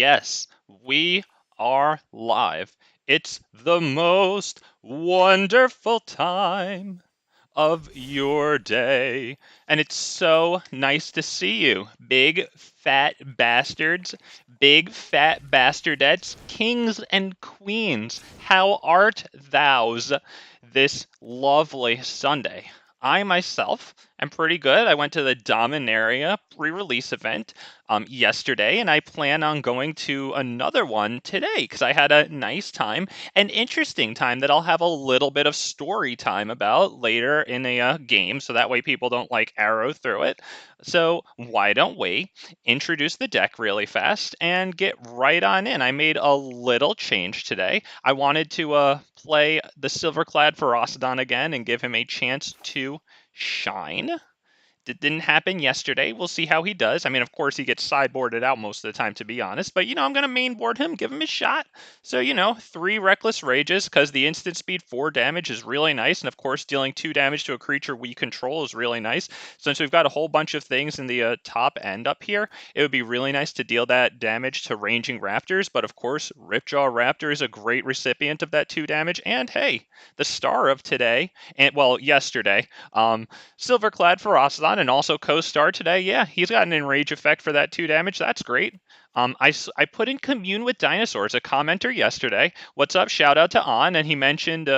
Yes, we are live. It's the most wonderful time of your day. And it's so nice to see you, big fat bastards, big fat bastardettes, kings and queens. How art thous this lovely Sunday? I myself am pretty good. I went to the Dominaria pre-release event yesterday, and I plan on going to another one today because I had a nice time, an interesting time that I'll have a little bit of story time about later in a game, so that way people don't like arrow through it. So why don't we introduce the deck really fast and get right on in? I made a little change today. I wanted to play the Silverclad Ferocidon again and give him a chance to shine. It didn't happen yesterday. We'll see how he does. I mean, of course, he gets sideboarded out most of the time, to be honest. But, I'm going to mainboard him, give him a shot. So, 3 Reckless Rages, because the instant speed 4 damage is really nice. And, of course, dealing 2 damage to a creature we control is really nice. Since we've got a whole bunch of things in the top end up here, it would be really nice to deal that damage to Ranging Raptors. But, of course, Ripjaw Raptor is a great recipient of that 2 damage. And, hey, the star of today, and well, yesterday, Silverclad Ferocidon and also co-star today. Yeah, he's got an enrage effect for that 2 damage. That's great. I put in Commune with Dinosaurs, a commenter yesterday. What's up? Shout out to On, and he mentioned,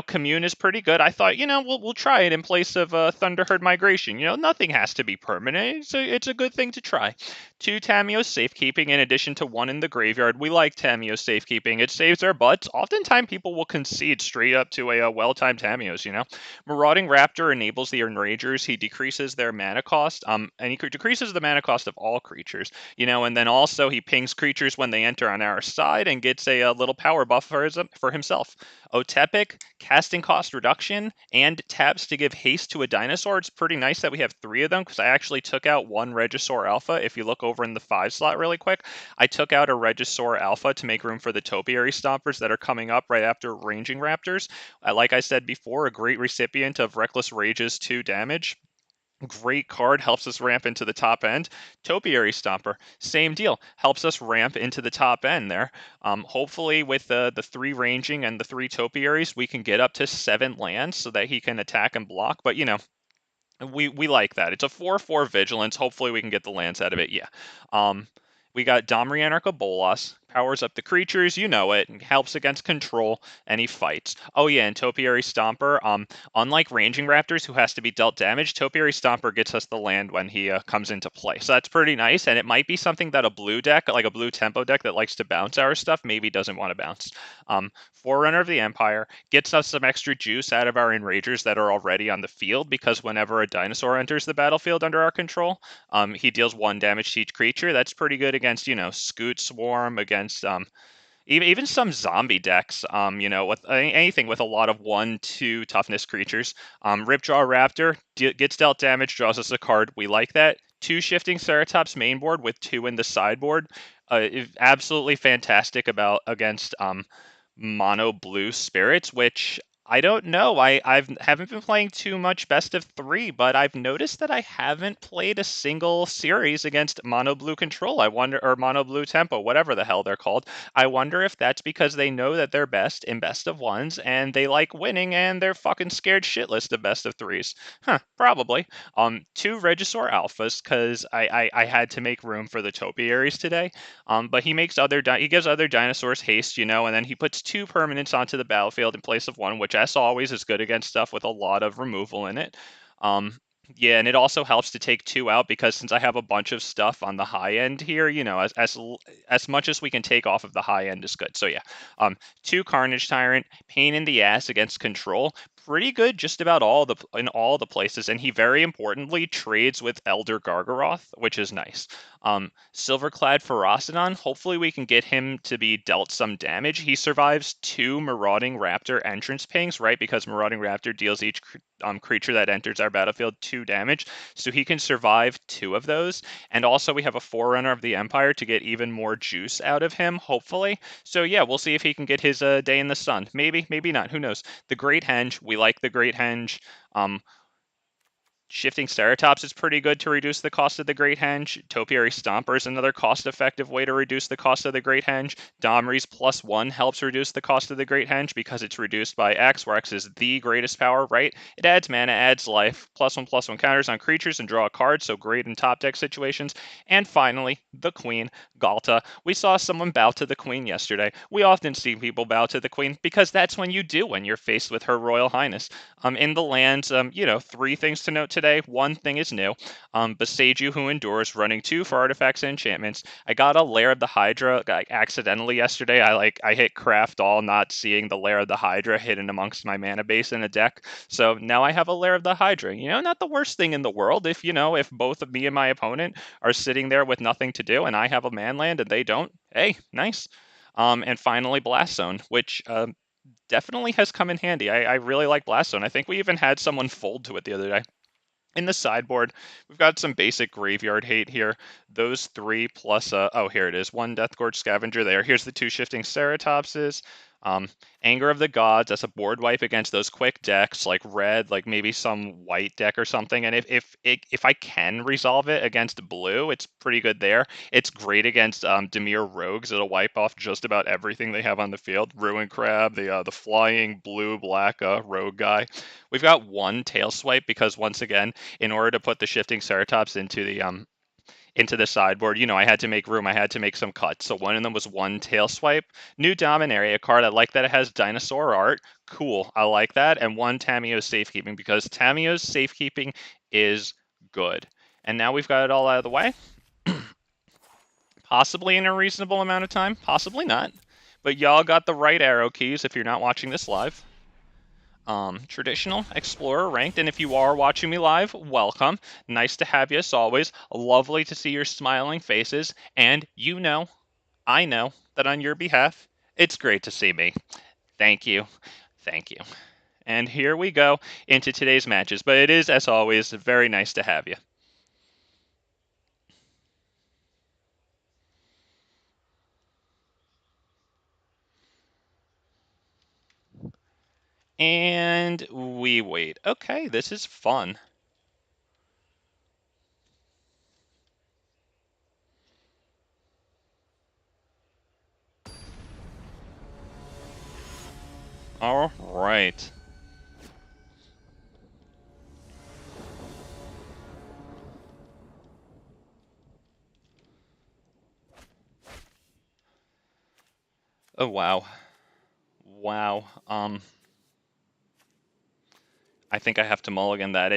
Commune is pretty good. I thought, we'll try it in place of Thunderherd Migration. Nothing has to be permanent. It's a good thing to try. 2 Tamiyo Safekeeping in addition to 1 in the graveyard. We like Tamiyo Safekeeping. It saves our butts. Oftentimes people will concede straight up to a well-timed Tamiyos, Marauding Raptor enables the Enragers. He decreases their mana cost, and he decreases the mana cost of all creatures, and then also he pings creatures when they enter on our side and gets a little power buff for himself. Otepec, casting cost reduction, and taps to give haste to a dinosaur. It's pretty nice that we have 3 of them because I actually took out 1 Regisaur Alpha. If you look over in the 5 slot really quick, I took out a Regisaur Alpha to make room for the Topiary Stompers that are coming up right after Ranging Raptors. Like I said before, a great recipient of Reckless Rage's 2 damage. Great card, helps us ramp into the top end. Topiary Stomper, same deal, helps us ramp into the top end there. Hopefully with the 3 ranging and the 3 topiaries, we can get up to 7 lands so that he can attack and block. But we like that. It's a 4/4 vigilance. Hopefully we can get the lands out of it. Yeah. We got Domri Anarch Bolas, powers up the creatures, you know it, and helps against control, and he fights. Oh yeah, and Topiary Stomper, unlike Ranging Raptors, who has to be dealt damage, Topiary Stomper gets us the land when he comes into play. So that's pretty nice, and it might be something that a blue deck, like a blue tempo deck that likes to bounce our stuff, maybe doesn't want to bounce. Forerunner of the Empire gets us some extra juice out of our Enragers that are already on the field, because whenever a dinosaur enters the battlefield under our control, he deals 1 damage to each creature. That's pretty good against, Scoot Swarm, against even some zombie decks, with anything with a lot of 1/2 toughness creatures. Ripjaw Raptor gets dealt damage, draws us a card. We like that. 2 Shifting Ceratops main board with 2 in the sideboard. Absolutely fantastic against mono blue spirits, which I don't know. I haven't been playing too much best of 3, but I've noticed that I haven't played a single series against mono blue control. I wonder, or mono blue tempo, whatever the hell they're called. I wonder if that's because they know that they're best in best of 1s and they like winning and they're fucking scared shitless of best of 3s. Huh, probably. 2 Regisaur Alphas because I had to make room for the topiaries today. But he gives other dinosaurs haste, and then he puts 2 permanents onto the battlefield in place of 1, which, as always, is good against stuff with a lot of removal in it. Yeah, and it also helps to take 2 out because since I have a bunch of stuff on the high end here, as much as we can take off of the high end is good. So yeah, 2 Carnage Tyrant, pain in the ass against control. Pretty good just about in all the places, and he very importantly trades with Elder Gargaroth, which is nice. Silverclad Ferocidon, hopefully we can get him to be dealt some damage. He survives 2 Marauding Raptor entrance pings, right? Because Marauding Raptor deals each creature that enters our battlefield 2 damage. So he can survive 2 of those. And also we have a Forerunner of the Empire to get even more juice out of him, hopefully. So yeah, we'll see if he can get his day in the sun. Maybe, maybe not. Who knows? The Great Henge, we like the Great Henge. Shifting Ceratops is pretty good to reduce the cost of the Great Henge. Topiary Stomper is another cost-effective way to reduce the cost of the Great Henge. Domri's +1 helps reduce the cost of the Great Henge because it's reduced by X, where X is the greatest power, right? It adds mana, adds life, +1/+1 counters on creatures and draw a card, so great in top deck situations. And finally, the Queen, Ghalta. We saw someone bow to the Queen yesterday. We often see people bow to the Queen because that's when you do when you're faced with Her Royal Highness. In the lands, 3 things to note today. One thing is new. Boseiju, Who Endures, running 2 for artifacts and enchantments. I got a Lair of the Hydra accidentally yesterday. I hit craft all, not seeing the Lair of the Hydra hidden amongst my mana base in a deck. So now I have a Lair of the Hydra. Not the worst thing in the world if both of me and my opponent are sitting there with nothing to do and I have a man land and they don't. Hey, nice. And finally, Blast Zone, which definitely has come in handy. I really like Blast Zone. I think we even had someone fold to it the other day. In the sideboard, we've got some basic graveyard hate here. Those 3 plus, here it is. 1 Deathgorge Scavenger there. Here's the 2 Shifting Ceratopses. Anger of the Gods, that's a board wipe against those quick decks, like red, like maybe some white deck or something. And if I can resolve it against blue, it's pretty good there. It's great against Dimir Rogues. It'll wipe off just about everything they have on the field. Ruin Crab, the flying blue-black rogue guy. We've got 1 Tail Swipe because, once again, in order to put the Shifting Ceratops into the sideboard, I had to make room. I had to make some cuts. So one of them was 1 Tail Swipe. New Dominaria card. I like that it has dinosaur art. Cool. I like that. And 1 Tamiyo Safekeeping because Tamiyo's Safekeeping is good. And now we've got it all out of the way. Possibly in a reasonable amount of time. Possibly not. But y'all got the right arrow keys if you're not watching this live. Traditional Explorer Ranked, and if you are watching me live, welcome. Nice to have you as always. Lovely to see your smiling faces, and I know that on your behalf, it's great to see me. Thank you. Thank you. And here we go into today's matches, but it is, as always, very nice to have you. And we wait. Okay, this is fun. All right. Oh, wow. Wow. I think I have to mulligan that.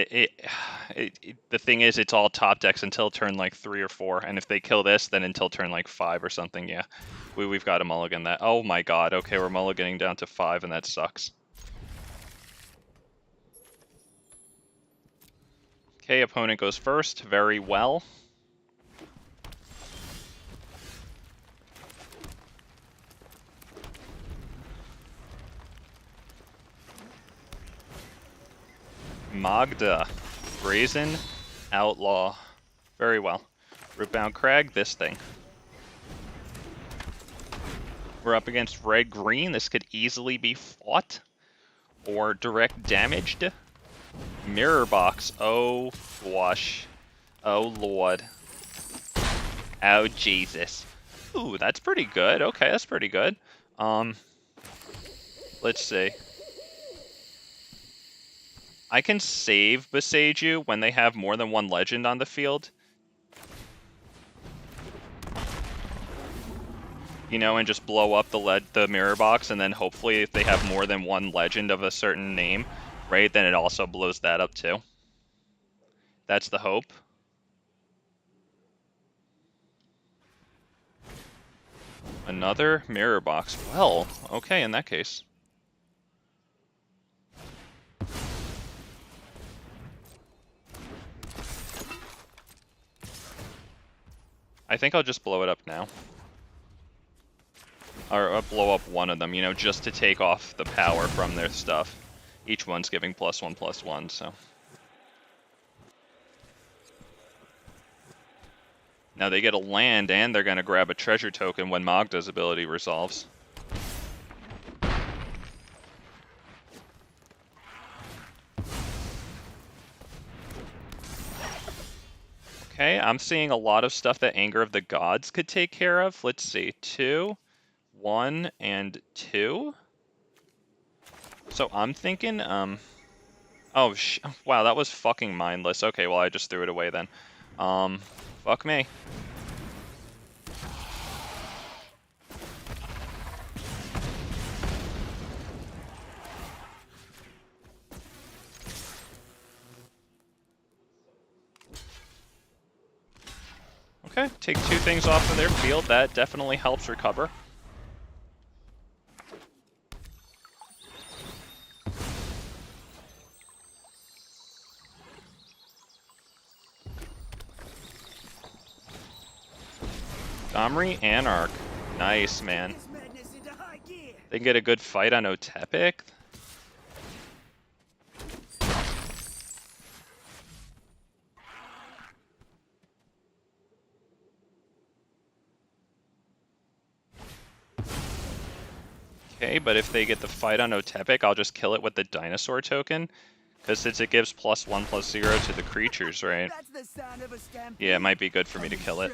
The thing is, it's all top decks until turn like 3 or 4, and if they kill this, then until turn like 5 or something. Yeah, we've got to mulligan that. Oh my god. Okay, we're mulliganing down to 5, and that sucks. Okay, opponent goes first. Very well. Magda. Brazen Outlaw. Very well. Rootbound Crag, this thing. We're up against red-green. This could easily be fought or direct damaged. Mirror Box. Oh, gosh. Oh, Lord. Oh, Jesus. Ooh, that's pretty good. Okay, that's pretty good. Let's see. I can save Boseiju when they have more than 1 legend on the field. And just blow up the mirror box, and then hopefully if they have more than 1 legend of a certain name, right, then it also blows that up too. That's the hope. Another mirror box. Well, okay, in that case. I think I'll just blow it up now. Or blow up one of them, just to take off the power from their stuff. Each one's giving +1/+1, so. Now they get a land, and they're going to grab a treasure token when Magda's ability resolves. Okay, I'm seeing a lot of stuff that Anger of the Gods could take care of. Let's see, 2, 1, and 2. So I'm thinking, oh, wow, that was fucking mindless. Okay, well, I just threw it away then. Fuck me. Okay, take 2 things off of their field. That definitely helps recover. Domri, Anarch. Nice, man. They can get a good fight on Otepec. Okay, but if they get the fight on Otepec, I'll just kill it with the dinosaur token. Because since it gives +1/+0 to the creatures, right? Yeah, it might be good for me to kill it.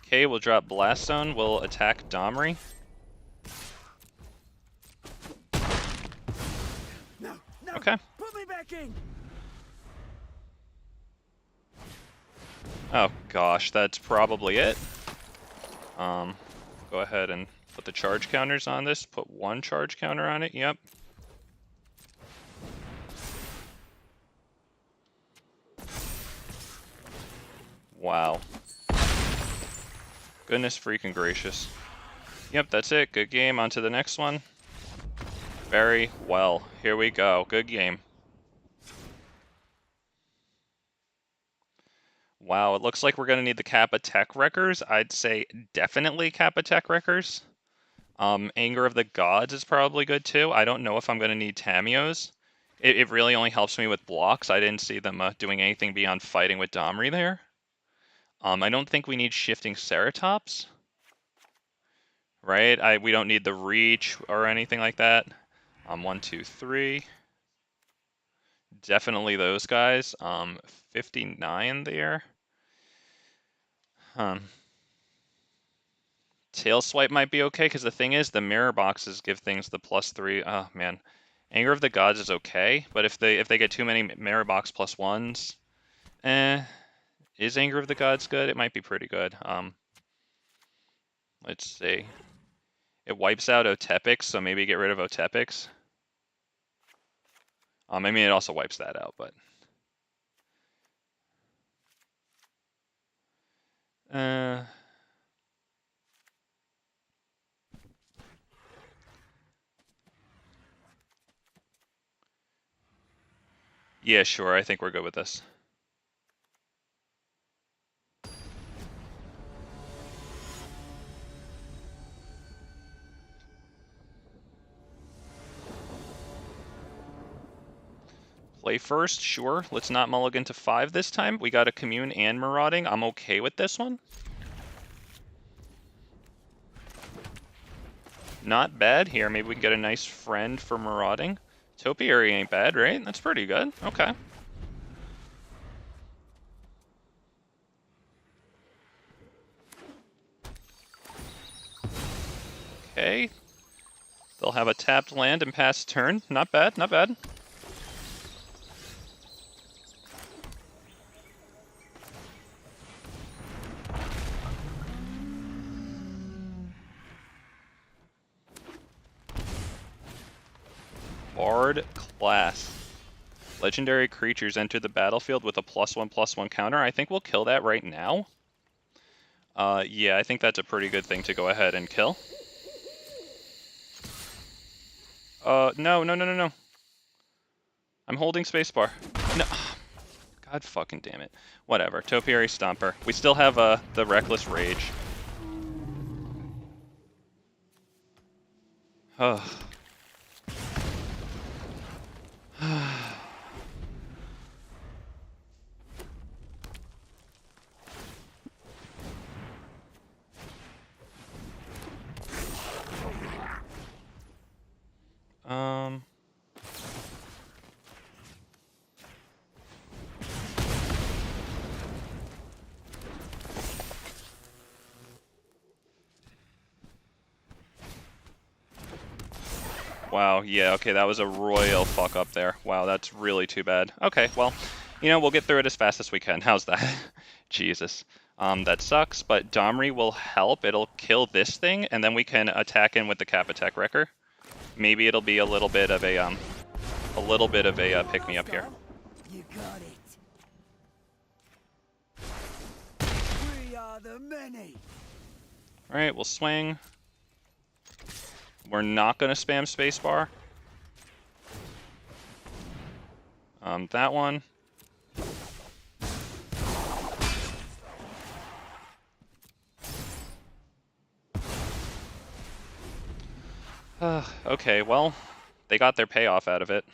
Okay, we'll drop Blast Zone. We'll attack Domri. Okay. Oh gosh, that's probably it. Go ahead and put the charge counters on this. Put 1 charge counter on it. Yep. Wow. Goodness freaking gracious. Yep, that's it. Good game. On to the next one. Very well. Here we go. Good game. Wow, it looks like we're going to need the Kappa Tech-Wreckers. I'd say definitely Kappa Tech-Wreckers. Anger of the Gods is probably good too. I don't know if I'm going to need Tamiyos. It really only helps me with blocks. I didn't see them doing anything beyond fighting with Domri there. I don't think we need Shifting Ceratops. Right? We don't need the reach or anything like that. 1, 2, 3. Definitely those guys. 59 there. Tail Swipe might be okay, because the thing is, the mirror boxes give things the +3. Oh, man. Anger of the Gods is okay, but if they get too many mirror box +1s, is Anger of the Gods good? It might be pretty good. Let's see. It wipes out Otepecs, so maybe get rid of Otepecs. I mean, it also wipes that out, but... Yeah, sure, I think we're good with this. Play first, sure. Let's not mulligan to 5 this time. We got a Commune and Marauding. I'm okay with this one. Not bad here. Maybe we can get a nice friend for Marauding. Topiary ain't bad, right? That's pretty good. Okay. Okay. They'll have a tapped land and pass turn. Not bad, not bad. Bard class. Legendary creatures enter the battlefield with a +1/+1 counter. I think we'll kill that right now. Yeah, I think that's a pretty good thing to go ahead and kill. No. I'm holding spacebar. No. God fucking damn it. Whatever. Topiary Stomper. We still have the Reckless Rage. Oh. Wow, yeah, okay, that was a royal fuck up there. Wow, that's really too bad. Okay, well, you know, we'll get through it as fast as we can. How's that? Jesus. That sucks, but Domri will help. It'll kill this thing, and then we can attack in with the Kappa Tech-Wrecker. Maybe it'll be a little bit of a pick-me-up here. You got it. We are the many. Alright, we'll swing. We're not going to spam spacebar. That one. Okay, well, they got their payoff out of it.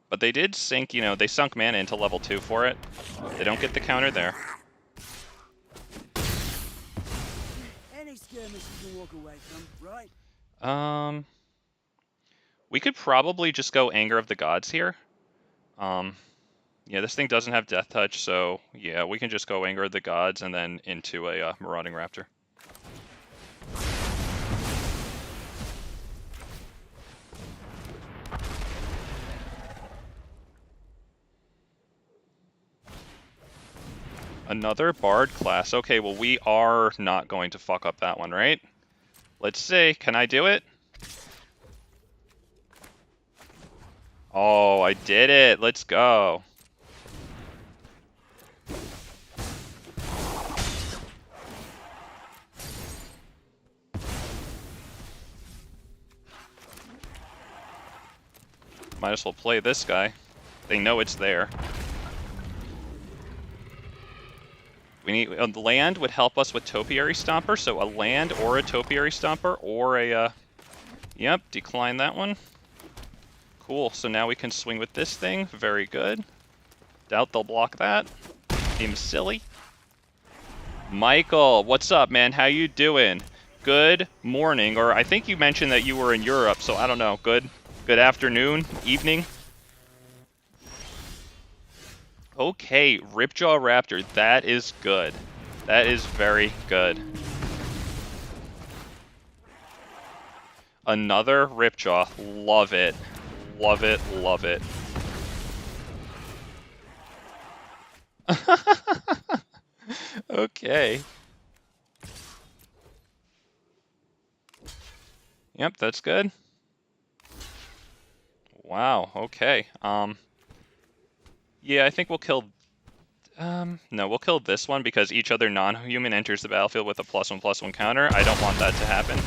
But they did sink, you know, they sunk mana into level 2 for it. They don't get the counter there. Any skirmish you can walk away from, right? We could probably just go Anger of the Gods here. Yeah, this thing doesn't have Death Touch, so yeah, we can just go Anger of the Gods and then into a Marauding Raptor. Another Bard class. Okay, well, we are not going to fuck up that one, right? Let's see. Can I do it? Oh, I did it. Let's go. Might as well play this guy. They know it's there. We need the land would help us with Topiary Stomper, so a land or a Topiary Stomper or a yep, decline that one. Cool, so now we can swing with this thing. Very good. Doubt they'll block that. Seems silly. Michael, what's up, man? How you doing? Good morning, or I think you mentioned that you were in Europe, so I don't know. Good afternoon, evening. Okay, Ripjaw Raptor, that is good. That is very good. Another Ripjaw, love it. Love it, love it. Okay. Yep, that's good. Wow, okay. Yeah, I think we'll kill... no, we'll kill this one because each other non-human enters the battlefield with a +1/+1 counter. I don't want that to happen.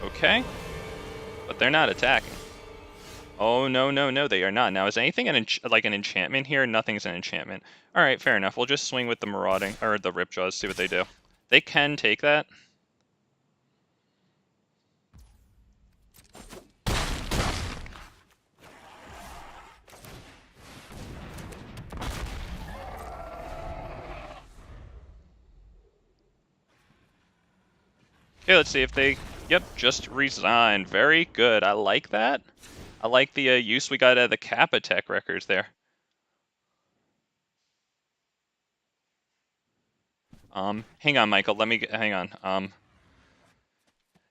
Okay. But they're not attacking. Oh, no, no, no, they are not. Now, is anything like an enchantment here? Nothing's an enchantment. Alright, fair enough. We'll just swing with the Marauding, or the Ripjaws, see what they do. They can take that. Okay, let's see if they... Yep, just resigned. Very good. I like that. I like the use we got out of the Kappa Tech-Wreckers there. Hang on, Michael. Let me hang on.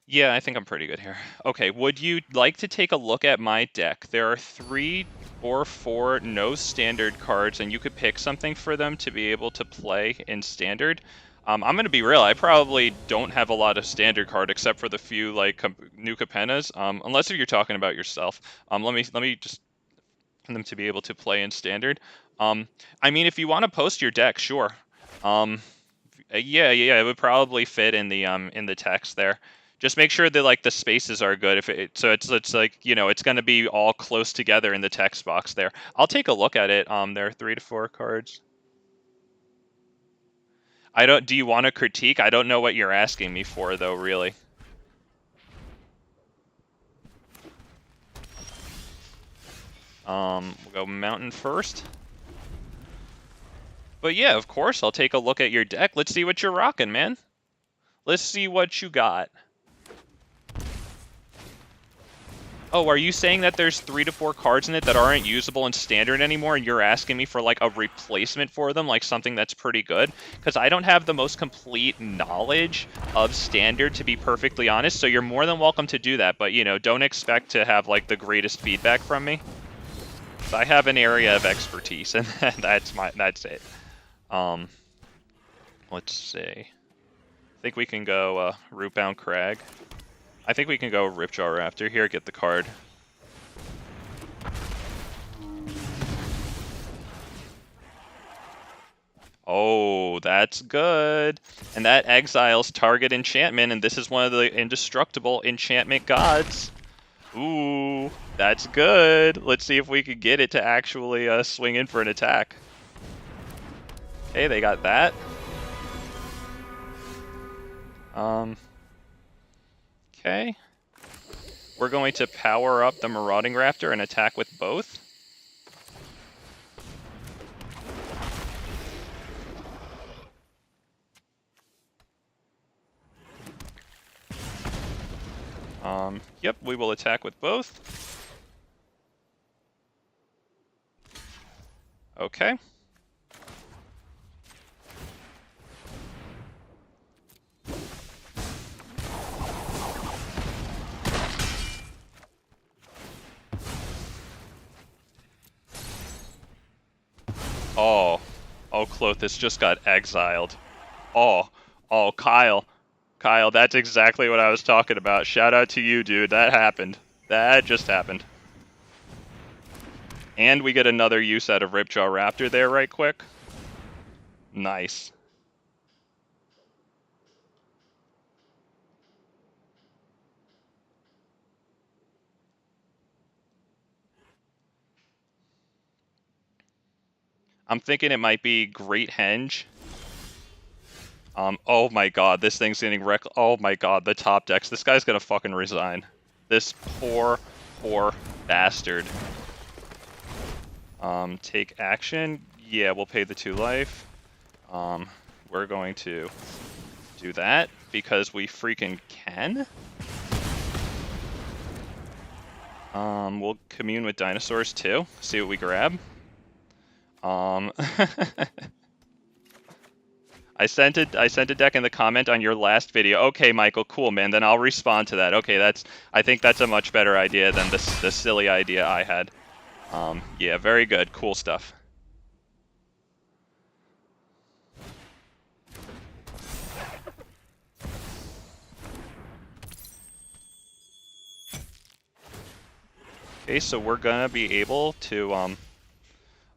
Yeah, I think I'm pretty good here. Okay, would you like to take a look at my deck? There are 3 or 4 no standard cards, and you could pick something for them to be able to play in standard. I'm going to be real, I probably don't have a lot of standard card except for the few like new Capennas, unless if you're talking about yourself. Let me just them to be able to play in standard. I mean, if you want to post your deck, sure. Yeah, it would probably fit in the text there. Just make sure that like the spaces are good. So it's like, you know, it's going to be all close together in the text box there. I'll take a look at it. There are 3 to 4 cards. Do you want to critique? I don't know what you're asking me for though, really. We'll go Mountain first. But yeah, of course, I'll take a look at your deck. Let's see what you're rocking, man. Let's see what you got. Oh, are you saying that there's 3 to 4 cards in it that aren't usable in Standard anymore, and you're asking me for, like, a replacement for them, like something that's pretty good? Because I don't have the most complete knowledge of Standard, to be perfectly honest, so you're more than welcome to do that, but, you know, don't expect to have, like, the greatest feedback from me. So I have an area of expertise, and that's it. Let's see. I think we can go, Rootbound Crag. I think we can go Ripjaw Raptor. Here, get the card. Oh, that's good. And that exiles target enchantment, and this is one of the indestructible enchantment gods. Ooh, that's good. Let's see if we can get it to actually swing in for an attack. Okay, they got that. Okay. We're going to power up the Marauding Raptor and attack with both. Yep, we will attack with both. Okay. Oh, Clothis just got exiled. Oh, Kyle. Kyle, that's exactly what I was talking about. Shout out to you, dude. That happened. That just happened. And we get another use out of Ripjaw Raptor there right quick. Nice. I'm thinking it might be Great Henge. Oh my god, this thing's getting wrecked. Oh my god, the top decks. This guy's gonna fucking resign. This poor bastard. Take action. Yeah, we'll pay the 2 life. We're going to do that because we freaking can. We'll commune with dinosaurs too. See what we grab. I sent a deck in the comment on your last video. Okay, Michael, cool, man. Then I'll respond to that. Okay, I think that's a much better idea than the silly idea I had. Yeah, very good. Cool stuff. Okay, so we're gonna be able to,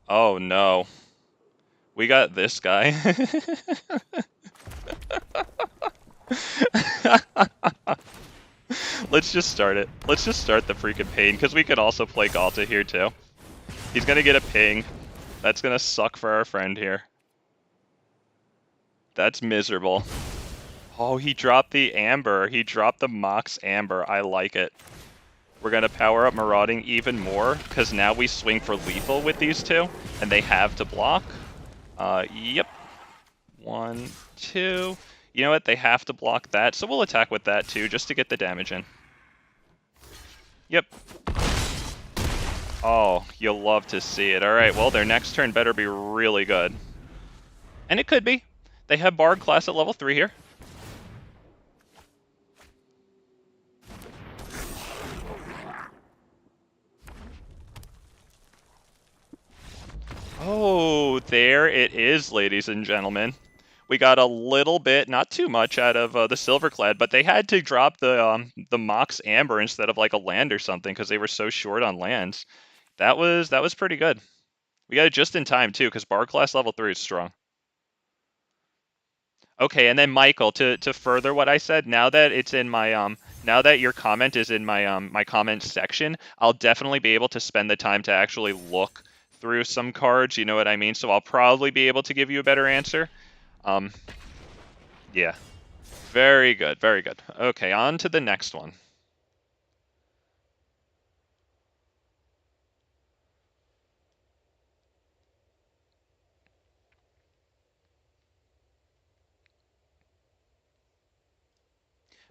oh no. We got this guy. Let's just start it. Let's just start the freaking pain, because we could also play Ghalta here too. He's gonna get a ping. That's gonna suck for our friend here. That's miserable. Oh, he dropped the Amber. He dropped the Mox Amber. I like it. We're gonna power up Marauding even more, because now we swing for lethal with these two, and they have to block. Yep. 1, 2. You know what? They have to block that, so we'll attack with that too, just to get the damage in. Yep. Oh, you'll love to see it. Alright, well, their next turn better be really good. And it could be. They have Bard class at level 3 here. Oh, there it is, ladies and gentlemen. We got a little bit, not too much, out of the Silverclad, but they had to drop the Mox Amber instead of like a land or something because they were so short on lands. That was pretty good. We got it just in time too, because Bard class level 3 is strong. Okay, and then Michael, to further what I said, now that it's in my now that your comment is in my my comment section, I'll definitely be able to spend the time to actually look through some cards, you know what I mean? So I'll probably be able to give you a better answer. Yeah. Very good, very good. Okay, on to the next one.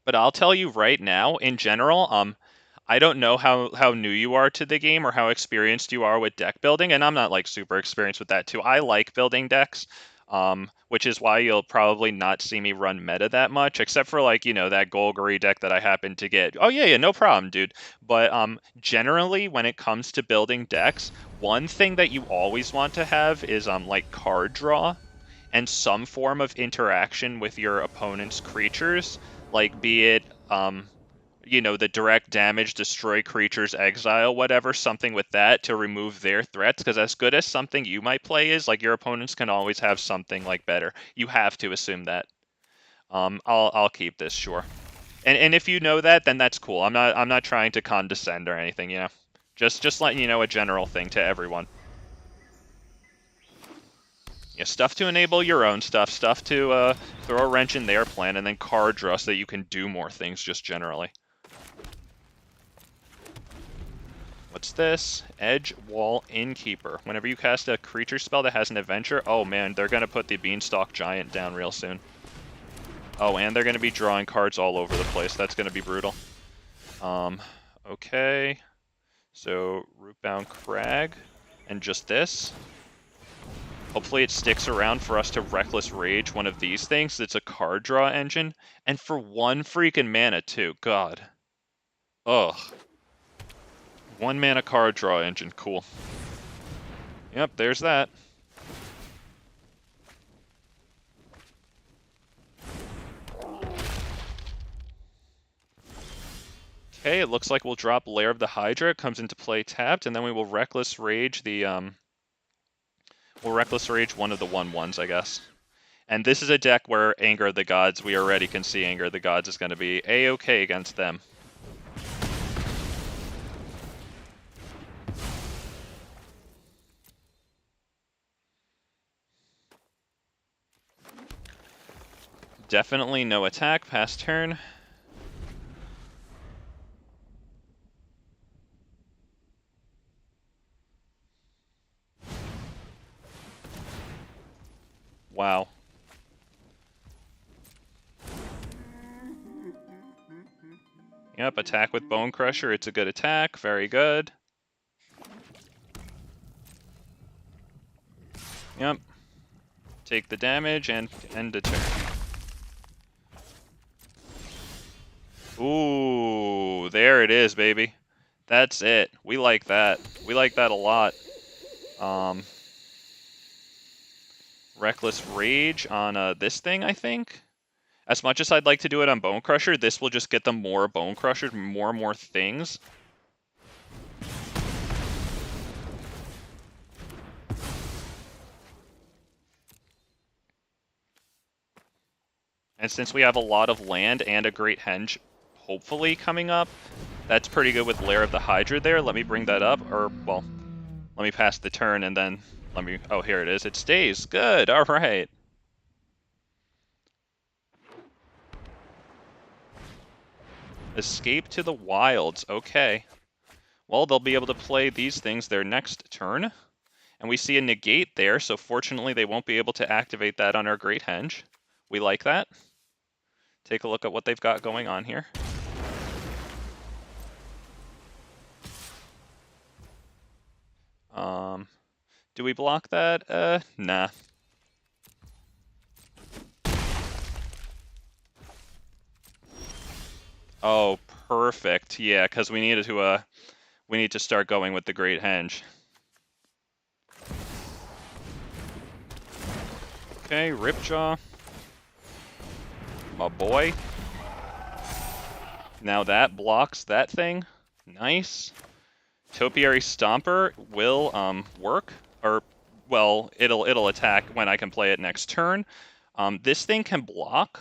But I'll tell you right now, in general, I don't know how new you are to the game or how experienced you are with deck building, and I'm not like super experienced with that too. I like building decks, which is why you'll probably not see me run meta that much, except for like, you know, that Golgari deck that I happened to get. Oh yeah, no problem, dude. But generally when it comes to building decks, one thing that you always want to have is like card draw and some form of interaction with your opponent's creatures, like be it you know, the direct damage, destroy creatures, exile, whatever, something with that to remove their threats. Because as good as something you might play is, like your opponents can always have something like better. You have to assume that. I'll keep this, sure. And if you know that, then that's cool. I'm not trying to condescend or anything, you know. Just letting you know a general thing to everyone. Yeah, stuff to enable your own stuff to throw a wrench in their plan, and then card draw so that you can do more things just generally. What's this? Edge Wall Innkeeper. Whenever you cast a creature spell that has an adventure, oh man, they're going to put the Beanstalk Giant down real soon. Oh, and they're going to be drawing cards all over the place. That's going to be brutal. Okay. So, Rootbound Crag. And just this. Hopefully it sticks around for us to Reckless Rage one of these things. It's a card draw engine. And for one freaking mana, too. God. Ugh. 1 mana card draw engine. Cool. Yep, there's that. Okay, it looks like we'll drop Lair of the Hydra. It comes into play tapped, and then we will Reckless Rage the we'll Reckless Rage one of the 1/1s, I guess. And this is a deck where Anger of the Gods, we already can see Anger of the Gods is going to be A-okay against them. Definitely no attack past turn. Wow. Yep, attack with Bone Crusher. It's a good attack. Very good. Yep. Take the damage and end the turn. Ooh, there it is, baby. That's it. We like that. We like that a lot. Reckless Rage on this thing, I think. As much as I'd like to do it on Bone Crusher, this will just get them more Bone Crushers, more and more things. And since we have a lot of land and a Great Henge, hopefully, coming up, that's pretty good with Lair of the Hydra there. Let me bring that up, or, well, let me pass the turn and then let me, oh, here it is. It stays. Good, all right. Escape to the Wilds, okay. Well, they'll be able to play these things their next turn. And we see a negate there, so fortunately they won't be able to activate that on our Great Henge. We like that. Take a look at what they've got going on here. Do we block that? Nah. Oh, perfect. Yeah, because we need to start going with the Great Henge. Okay, Ripjaw. My boy. Now that blocks that thing. Nice. Topiary Stomper will work, or well, it'll attack when I can play it next turn. This thing can block,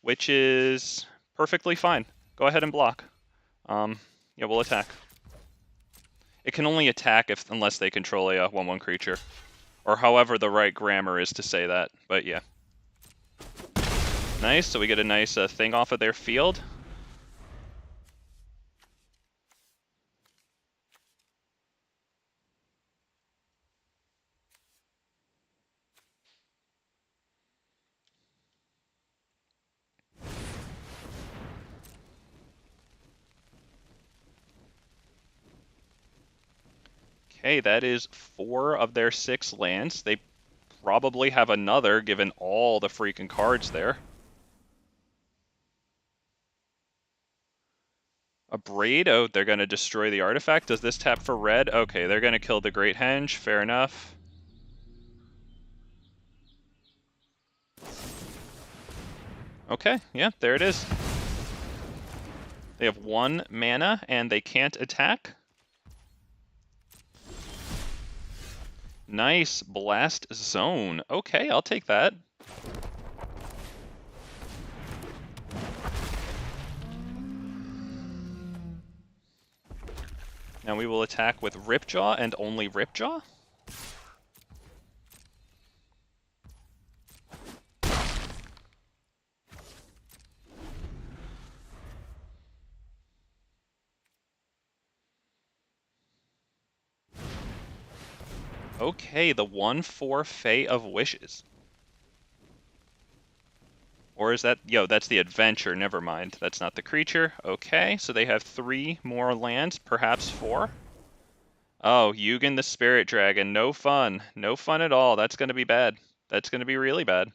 which is perfectly fine. Go ahead and block. Yeah, we'll attack. It can only attack unless they control a 1/1 creature, or however the right grammar is to say that. But yeah, nice. So we get a nice thing off of their field. Okay, that is 4 of their 6 lands. They probably have another, given all the freaking cards there. A Braid? Oh, they're going to destroy the artifact. Does this tap for red? Okay, they're going to kill the Great Henge. Fair enough. Okay, yeah, there it is. They have 1 mana, and they can't attack. Nice. Blast Zone. Okay, I'll take that. Now we will attack with Ripjaw and only Ripjaw. Okay, the 1/4 Fae of Wishes. Or is that... Yo, that's the adventure. Never mind. That's not the creature. Okay, so they have 3 more lands, perhaps 4. Oh, Yugen the Spirit Dragon. No fun. No fun at all. That's going to be bad. That's going to be really bad.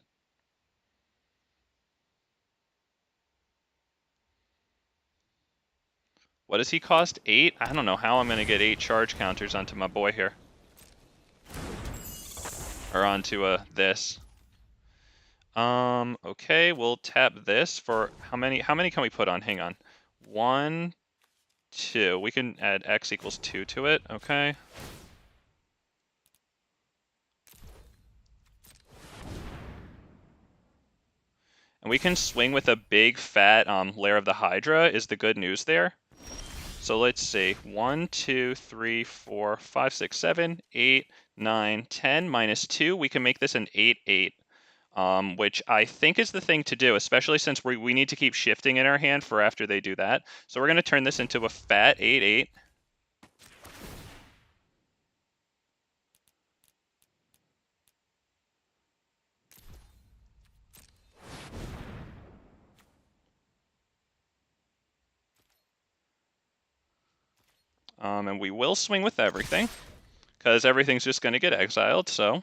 What does he cost? 8? I don't know how I'm going to get 8 charge counters onto my boy here. Or onto this. Okay, we'll tap this for how many can we put on? Hang on. 1, 2. We can add X equals 2 to it, okay? And we can swing with a big fat Lair of the Hydra is the good news there. So let's see. 1, 2, 3, 4, 5, 6, 7, 8, 9, 10 minus 2. We can make this an 8/8. Which I think is the thing to do, especially since we need to keep shifting in our hand for after they do that. So we're going to turn this into a fat 8/8. And we will swing with everything, because everything's just going to get exiled, so...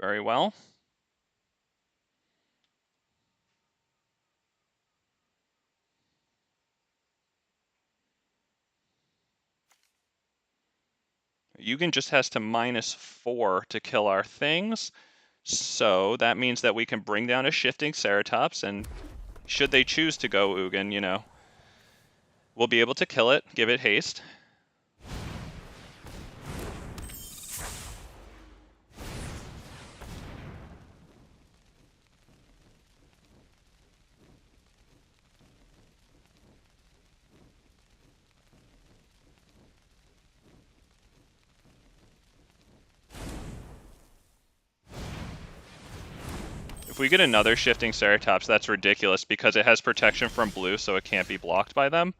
Very well. Yugen just has to -4 to kill our things, so that means that we can bring down a Shifting Ceratops, and should they choose to go Ugin, you know, we'll be able to kill it, give it haste. If we get another Shifting Ceratops, that's ridiculous because it has protection from blue, so it can't be blocked by them.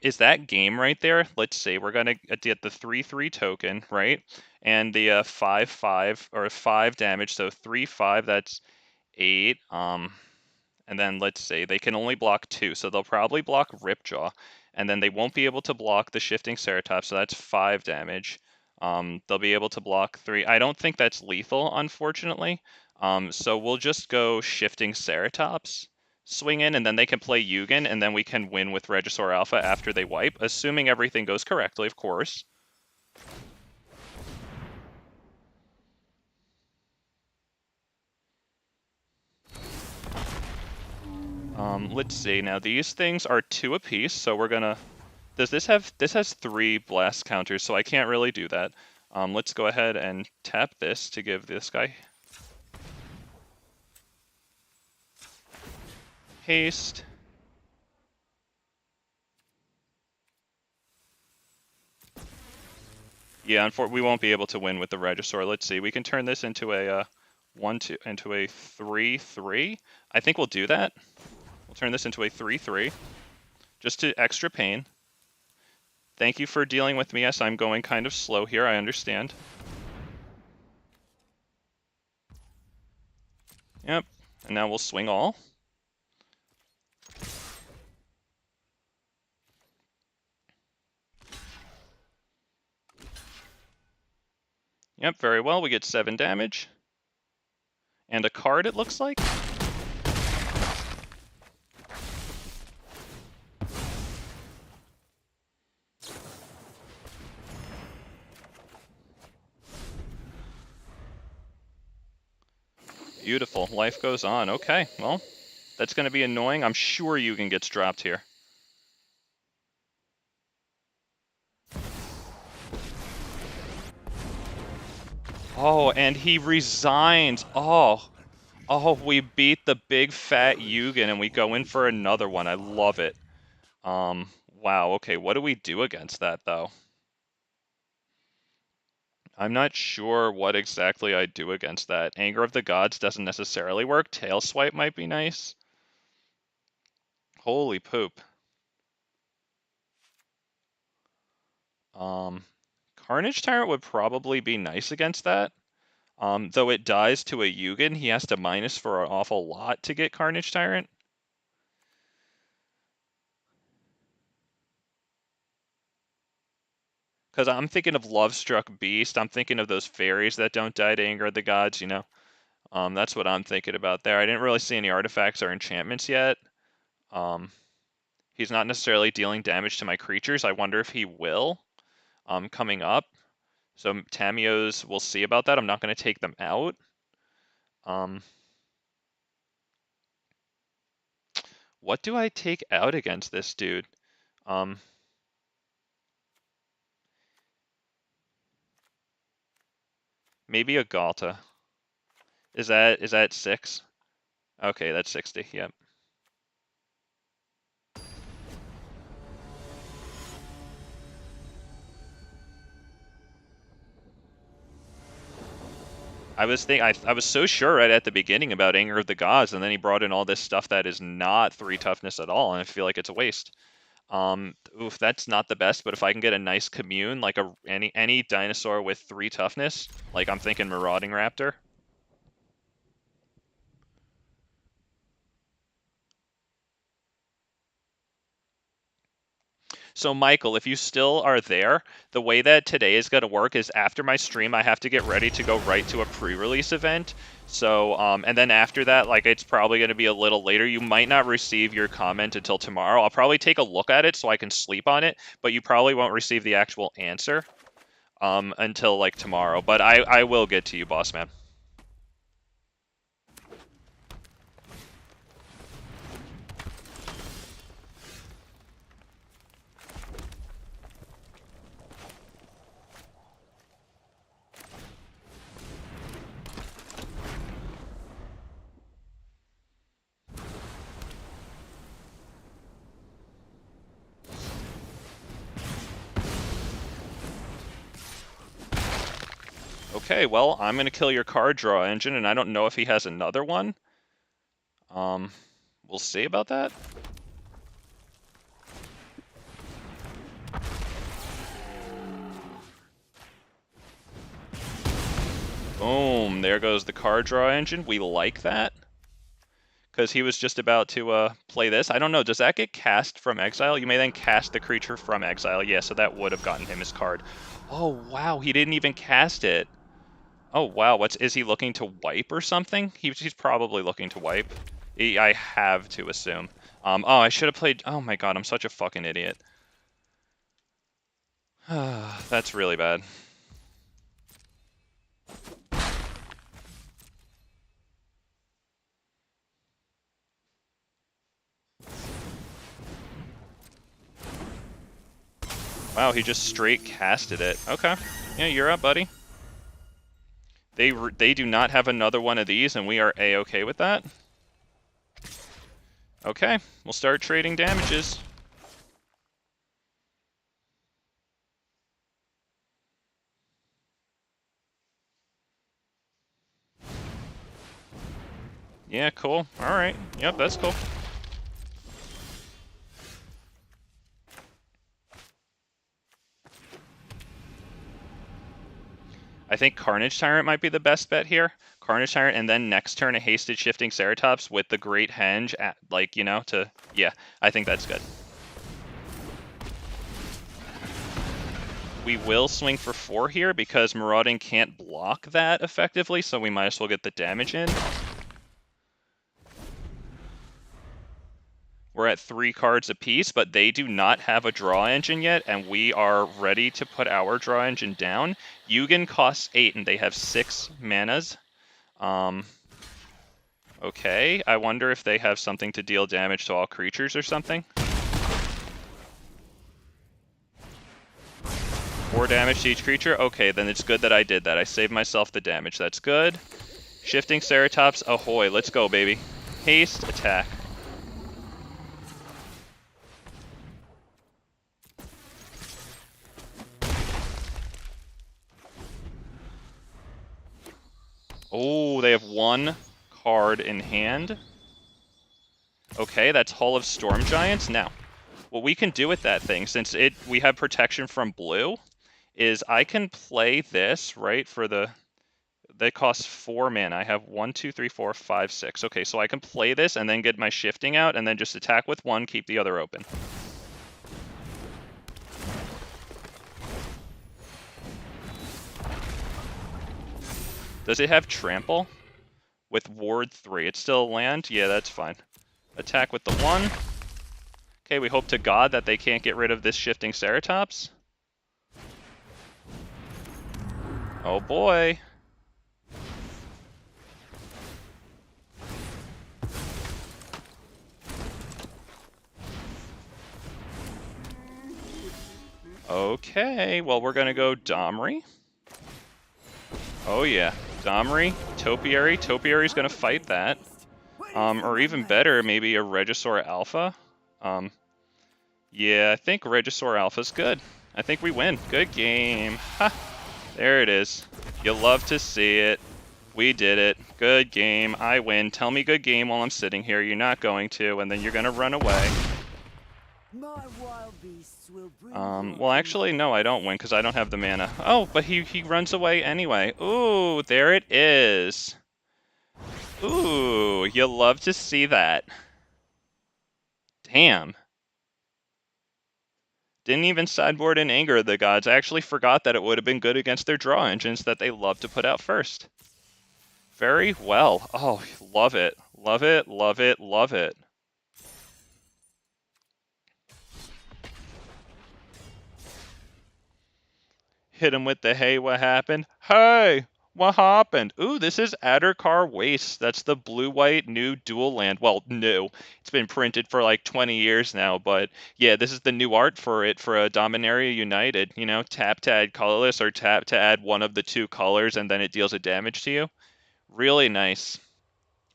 Is that game right there? Let's see. We're going to get the 3/3 token, right? And the 5/5 or 5 damage, so 3/5, that's 8. And then let's say they can only block 2, so they'll probably block Ripjaw, and then they won't be able to block the Shifting Ceratops, so that's 5 damage. They'll be able to block 3. I don't think that's lethal, unfortunately. So we'll just go Shifting Ceratops, swing in, and then they can play Yugen, and then we can win with Regisaur Alpha after they wipe, assuming everything goes correctly, of course. Let's see. Now these things are 2 apiece, so we're gonna... Does this have... This has 3 blast counters, so I can't really do that. Let's go ahead and tap this to give this guy haste. Yeah, we won't be able to win with the Regisaur. Let's see. We can turn this into a into a 3/3. I think we'll do that. We'll turn this into a 3/3, just to extra pain. Thank you for dealing with me as I'm going kind of slow here, I understand. Yep, and now we'll swing all. Yep, very well, we get 7 damage. And a card, it looks like. Beautiful, life goes on. Okay, well, that's going to be annoying. I'm sure Yugen gets dropped here. Oh, and he resigns. Oh, we beat the big fat Yugen and we go in for another one. I love it. Wow, okay, what do we do against that, though? I'm not sure what exactly I do against that. Anger of the Gods doesn't necessarily work. Tail Swipe might be nice. Holy poop. Carnage Tyrant would probably be nice against that. Though it dies to a Yugen, he has to minus for an awful lot to get Carnage Tyrant. Because I'm thinking of Lovestruck Beast. I'm thinking of those fairies that don't die to Anger of the Gods, you know. That's what I'm thinking about there. I didn't really see any artifacts or enchantments yet. He's not necessarily dealing damage to my creatures. I wonder if he will coming up. So Tamiyo's, we'll see about that. I'm not going to take them out. What do I take out against this dude? Maybe a Ghalta. Is that 6? Okay, that's 60. Yep. I was so sure right at the beginning about Anger of the Gods, and then he brought in all this stuff that is not 3 toughness at all, and I feel like it's a waste. Oof, that's not the best, but if I can get a nice commune, like any dinosaur with 3 toughness, like I'm thinking Marauding Raptor. So Michael, if you still are there, the way that today is going to work is after my stream, I have to get ready to go right to a pre-release event. So, and then after that, like it's probably going to be a little later. You might not receive your comment until tomorrow. I'll probably take a look at it so I can sleep on it, but you probably won't receive the actual answer until like tomorrow. But I will get to you, boss man. Okay, well, I'm going to kill your card draw engine, and I don't know if he has another one. We'll see about that. Boom, there goes the card draw engine. We like that. Because he was just about to play this. I don't know, does that get cast from exile? You may then cast the creature from exile. Yeah, so that would have gotten him his card. Oh, wow, he didn't even cast it. Oh, wow, is he looking to wipe or something? He's probably looking to wipe. I have to assume. Oh, I should have played... Oh my god, I'm such a fucking idiot. That's really bad. Wow, he just straight casted it. Okay. Yeah, you're up, buddy. They do not have another one of these, and we are A-okay with that. Okay, we'll start trading damages. Yeah, cool. Alright. Yep, that's cool. I think Carnage Tyrant might be the best bet here. Carnage Tyrant, and then next turn a hasted Shifting Ceratops with the Great Henge, at, like, you know, to... Yeah, I think that's good. We will swing for 4 here because Marauding can't block that effectively, so we might as well get the damage in. We're at 3 cards apiece, but they do not have a draw engine yet, and we are ready to put our draw engine down. Yugen costs 8, and they have 6 manas. Okay, I wonder if they have something to deal damage to all creatures or something. 4 damage to each creature? Okay, then it's good that I did that. I saved myself the damage. That's good. Shifting Ceratops, ahoy. Let's go, baby. Haste, attack. Oh, they have 1 card in hand. Okay, that's Hull of Storm Giants. Now, what we can do with that thing, since we have protection from blue, is I can play this, right, for the... That costs 4 mana. I have 1, 2, 3, 4, 5, 6. Okay, so I can play this and then get my shifting out and then just attack with 1, keep the other open. Does it have trample? With ward 3. It's still a land? Yeah, that's fine. Attack with the 1. Okay, we hope to God that they can't get rid of this Shifting Ceratops. Oh boy. Okay, well we're gonna go Domri. Oh yeah, Domri, Topiary. Topiary's gonna fight that. Or even better, maybe a Regisaur Alpha. Yeah, I think Regisaur Alpha's good. I think we win. Good game. Ha! There it is. You'll love to see it. We did it. Good game. I win. Tell me good game while I'm sitting here. You're not going to, and then you're gonna run away. My wild beasts will bring Well, actually, no, I don't win because I don't have the mana. Oh, but he runs away anyway. Ooh, there it is. Ooh, you'll love to see that. Damn. Didn't even sideboard in Anger of the Gods. I actually forgot that it would have been good against their draw engines that they love to put out first. Very well. Oh, love it. Love it, love it, love it. Hit him with the hey, what happened? Hey, what happened? Ooh, this is Addercar Waste. That's the blue-white new dual land. Well, new. It's been printed for like 20 years now, but yeah, this is the new art for it for a Dominaria United. You know, tap to add colorless or tap to add one of the 2 colors and then it deals a damage to you. Really nice.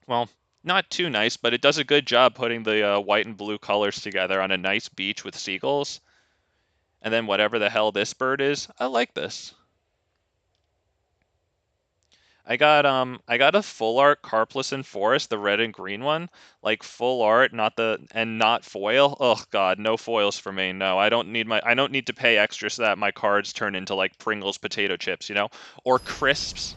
Well, not too nice, but it does a good job putting the white and blue colors together on a nice beach with seagulls. And then whatever the hell this bird is, I like this. I got a full art Carplus and Forest, the red and green one. Like full art, not foil. Oh god, no foils for me. No, I don't need to pay extra so that my cards turn into like Pringles potato chips, you know? Or crisps,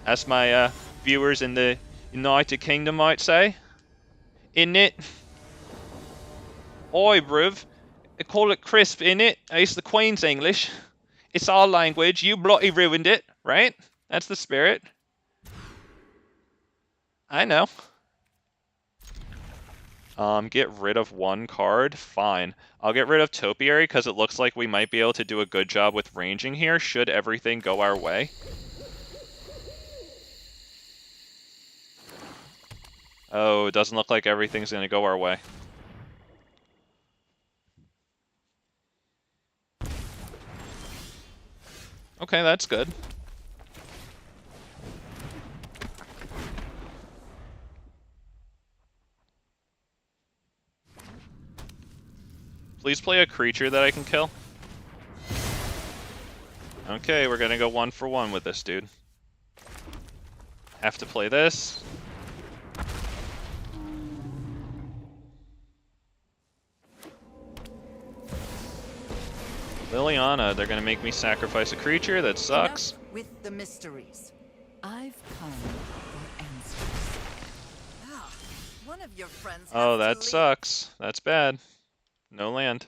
as my viewers in the United Kingdom might say. Innit? Oi, bruv. They call it crisp, innit? It's the Queen's English. It's our language. You bloody ruined it, right? That's the spirit. I know. Get rid of 1 card? Fine. I'll get rid of Topiary because it looks like we might be able to do a good job with ranging here, should everything go our way. Oh, it doesn't look like everything's going to go our way. Okay, that's good. Please play a creature that I can kill. Okay, we're gonna go 1 for 1 with this dude. Have to play this. Liliana, they're gonna make me sacrifice a creature. That sucks. Enough with the mysteries. I've come for answers. Ah, one of your friends has Oh, to that leave. sucks. That's bad. No land.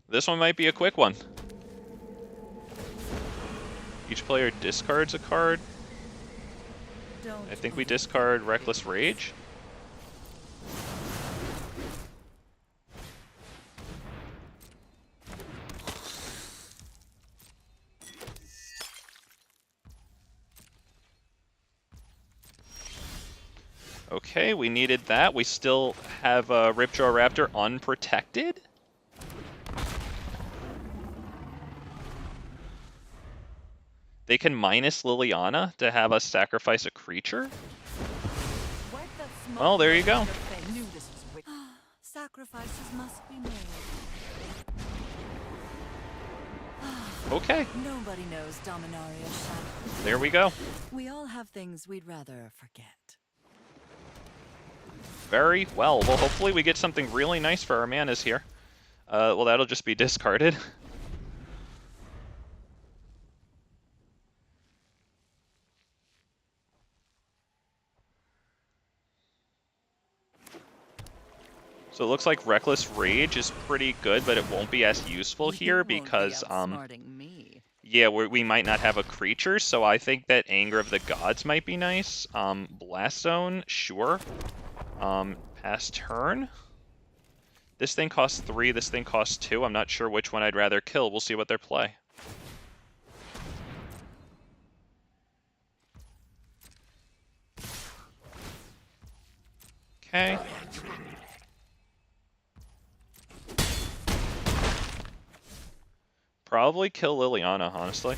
This one might be a quick one. Each player discards a card. Don't I think we discard Reckless Rage. Okay, we needed that. We still have Ripjaw Raptor unprotected. They can minus Liliana to have us sacrifice a creature. Well, there you go. Sacrifices must be made. Okay, Nobody knows Dominaria's shadow. there we go. We all have things we'd rather forget. Very well. Well, hopefully we get something really nice for our manas here. Well, that'll just be discarded. So it looks like Reckless Rage is pretty good, but it won't be as useful here because, yeah, we might not have a creature, so I think that Anger of the Gods might be nice. Blast Zone, sure. Pass turn. This thing costs 3, this thing costs 2. I'm not sure which one I'd rather kill. We'll see what their play. Okay. Probably kill Liliana, honestly.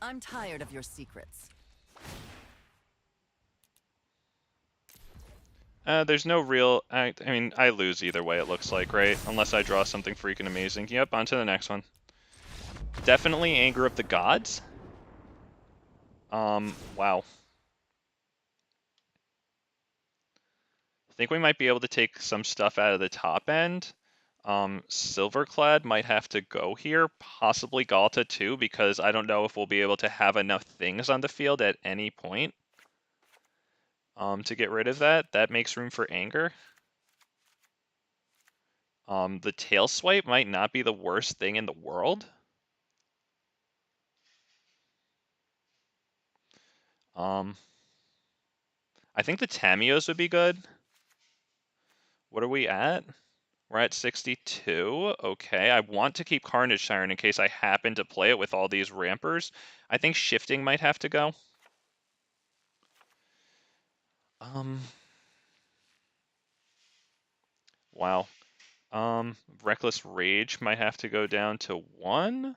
I'm tired of your secrets. There's no real... I mean, I lose either way, it looks like, right? Unless I draw something freaking amazing. Yep, on to the next one. Definitely Anger of the Gods. Wow. I think we might be able to take some stuff out of the top end. Silverclad might have to go here, possibly Ghalta too, because I don't know if we'll be able to have enough things on the field at any point to get rid of that. That makes room for Anger. The Tail Swipe might not be the worst thing in the world. I think the Tamiyos would be good. What are we at? We're at 62. Okay, I want to keep Carnage Tyrant in case I happen to play it with all these rampers. I think Shifting might have to go. Wow. Reckless Rage might have to go down to 1.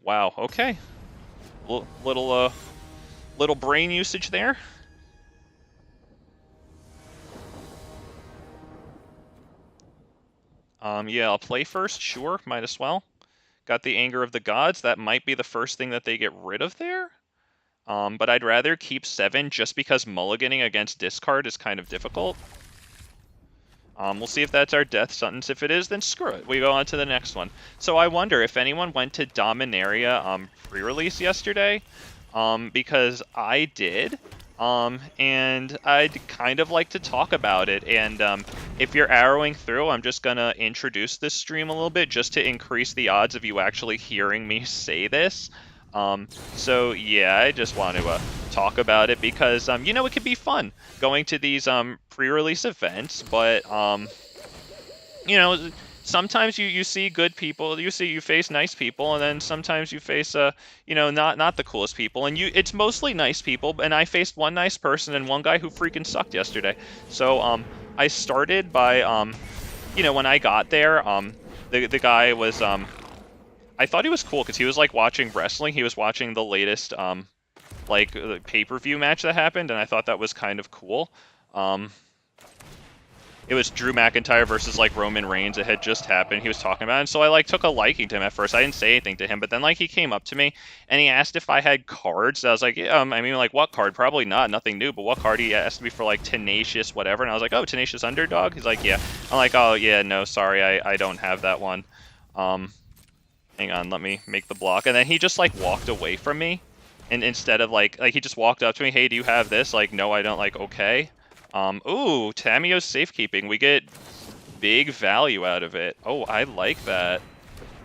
Wow, okay. Little brain usage there. Yeah, I'll play first, sure, might as well. Got the Anger of the Gods, that might be the first thing that they get rid of there. But I'd rather keep 7 just because mulliganing against discard is kind of difficult. We'll see if that's our death sentence. If it is, then screw it. We go on to the next one. So I wonder if anyone went to Dominaria pre-release yesterday, because I did. And I'd kind of like to talk about it. And if you're arrowing through, I'm just gonna introduce this stream a little bit just to increase the odds of you actually hearing me say this. So yeah, I just want to talk about it because you know, it can be fun going to these pre-release events, but you know, sometimes you see good people, you face nice people, and then sometimes you face you know, not the coolest people, and it's mostly nice people. And I faced one nice person and one guy who freaking sucked yesterday. So I started by you know, when I got there, the guy was I thought he was cool because he was like watching wrestling. He was watching the latest like the pay-per-view match that happened, and I thought that was kind of cool. it was Drew McIntyre versus like Roman Reigns. It had just happened. He was talking about it. And so I like took a liking to him at first. I didn't say anything to him, but then like he came up to me and he asked if I had cards. I was like, yeah, I mean, like what card? Probably not, nothing new, but what card? He asked me for like Tenacious whatever, and I was like, oh, Tenacious Underdog. He's like, yeah. I'm like, oh yeah, no, sorry, I don't have that one. Hang on, let me make the block. And then he just like walked away from me, and instead of like he just walked up to me, hey, do you have this? Like, no, I don't. Like, okay. Ooh, Tamiyo's Safekeeping. We get big value out of it. Oh, I like that.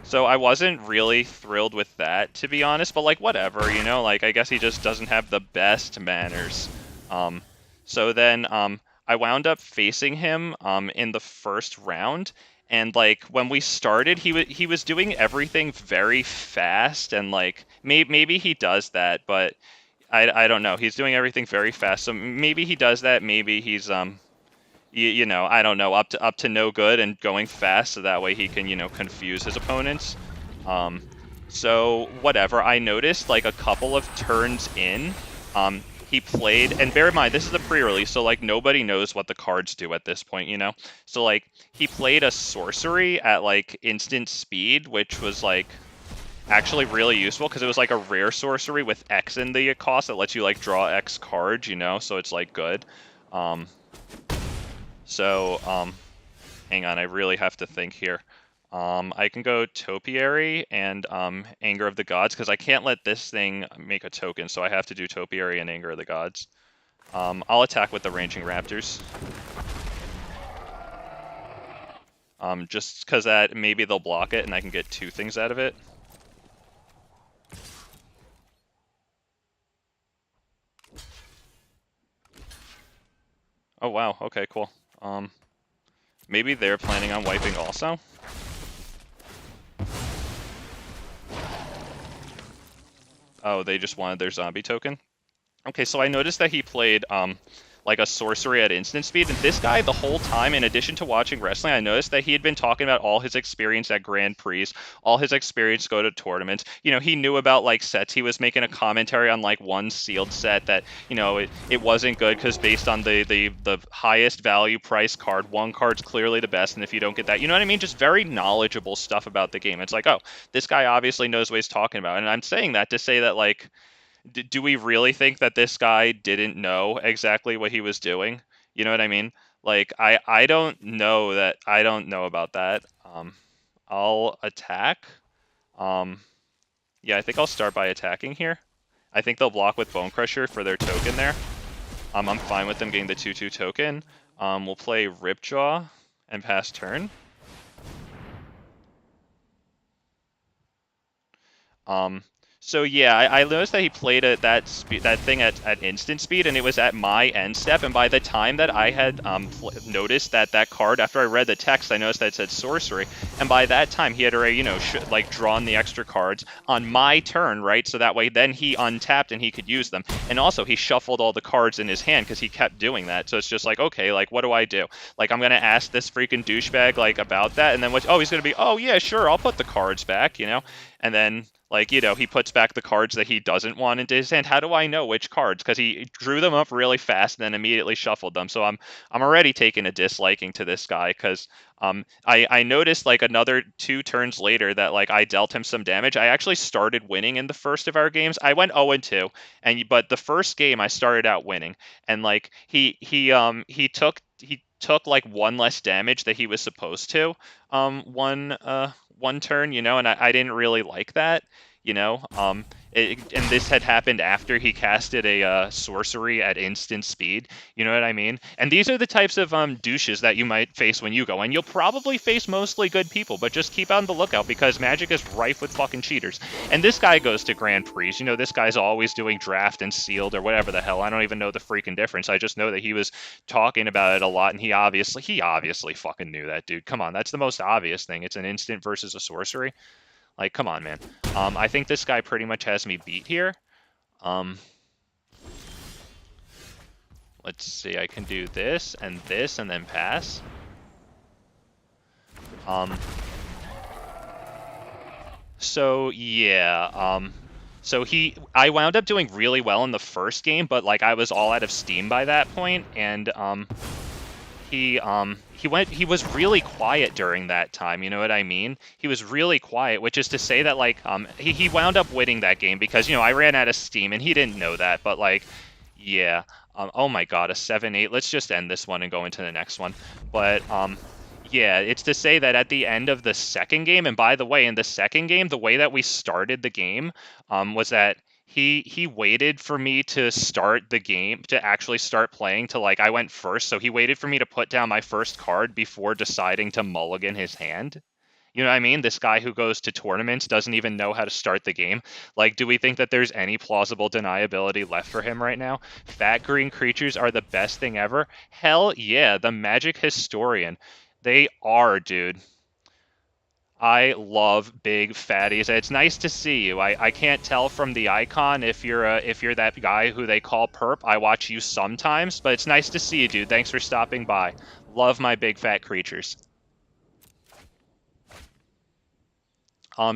So I wasn't really thrilled with that, to be honest, but like whatever, you know, like I guess he just doesn't have the best manners. So then I wound up facing him in the first round, and like when we started, he was doing everything very fast, and like maybe he does that, but I don't know. He's doing everything very fast, so maybe he does that. Maybe he's you know, I don't know, up to no good and going fast, so that way he can, you know, confuse his opponents. So whatever. I noticed like a couple of turns in, he played, and bear in mind this is a pre-release, so like nobody knows what the cards do at this point, you know. So like he played a sorcery at like instant speed, which was like actually really useful because it was like a rare sorcery with X in the cost that lets you like draw X cards, you know, so it's like good. Hang on, I really have to think here. I can go Topiary and Anger of the Gods because I can't let this thing make a token, so I have to do Topiary and Anger of the Gods. I'll attack with the Ranging Raptors. Just because that maybe they'll block it and I can get 2 things out of it. Oh wow, okay, cool. Maybe they're planning on wiping also? Oh, they just wanted their zombie token? Okay, so I noticed that he played like a sorcery at instant speed, and this guy the whole time, in addition to watching wrestling, I noticed that he had been talking about all his experience at Grand Prix, all his experience go to tournaments. You know, he knew about like sets. He was making a commentary on like one sealed set that, you know, it wasn't good because based on the highest value price card, one card's clearly the best, and if you don't get that, you know what I mean? Just very knowledgeable stuff about the game. It's like, oh, this guy obviously knows what he's talking about, and I'm saying that to say that like, do we really think that this guy didn't know exactly what he was doing? You know what I mean? Like, I don't know that. I don't know about that. I'll attack. Yeah, I think I'll start by attacking here. I think they'll block with Bone Crusher for their token there. I'm fine with them getting the 2/2 token. We'll play Ripjaw and pass turn. So yeah, I noticed that he played that thing at instant speed, and it was at my end step. And by the time that I had noticed that card, after I read the text, I noticed that it said sorcery. And by that time, he had already, you know, like drawn the extra cards on my turn, right? So that way, then he untapped and he could use them. And also, he shuffled all the cards in his hand because he kept doing that. So it's just like, okay, like what do I do? Like I'm gonna ask this freaking douchebag like about that, and then what? Oh, he's gonna be, oh yeah, sure, I'll put the cards back, you know, and then. Like, you know, he puts back the cards that he doesn't want into his hand. How do I know which cards? Because he drew them up really fast and then immediately shuffled them. So I'm already taking a disliking to this guy because I noticed like another 2 turns later that like I dealt him some damage. I actually started winning in the first of our games. I went 0-2, but the first game I started out winning, and like he took like 1 less damage that he was supposed to one turn, you know, and I didn't really like that, you know. And this had happened after he casted a sorcery at instant speed, you know what I mean? And these are the types of douches that you might face when you go, and you'll probably face mostly good people, but just keep on the lookout because Magic is rife with fucking cheaters. And this guy goes to Grand Prix, you know, this guy's always doing draft and sealed or whatever the hell. I don't even know the freaking difference. I just know that he was talking about it a lot, and he obviously fucking knew that, dude. Come on, that's the most obvious thing. It's an instant versus a sorcery. Like, come on, man. I think this guy pretty much has me beat here. Let's see, I can do this, and then pass. So, yeah, so I wound up doing really well in the first game, but, like, I was all out of steam by that point, and, he he was really quiet during that time, you know what I mean? He was really quiet, which is to say that, like, he wound up winning that game because, you know, I ran out of steam, and he didn't know that, but, like, yeah. Oh my god, a 7-8. Let's just end this one and go into the next one. But, yeah, it's to say that at the end of the second game, and by the way, in the second game, the way that we started the game was that he waited for me to start the game, to actually start playing, to, like, I went first, so he waited for me to put down my first card before deciding to mulligan his hand. You know what I mean? This guy who goes to tournaments doesn't even know how to start the game. Like, do we think that there's any plausible deniability left for him right now? Fat green creatures are the best thing ever? Hell yeah, the Magic Historian. They are, dude. I love big fatties. It's nice to see you. I can't tell from the icon if you're that guy who they call perp. I watch you sometimes, but it's nice to see you, dude. Thanks for stopping by. Love my big fat creatures.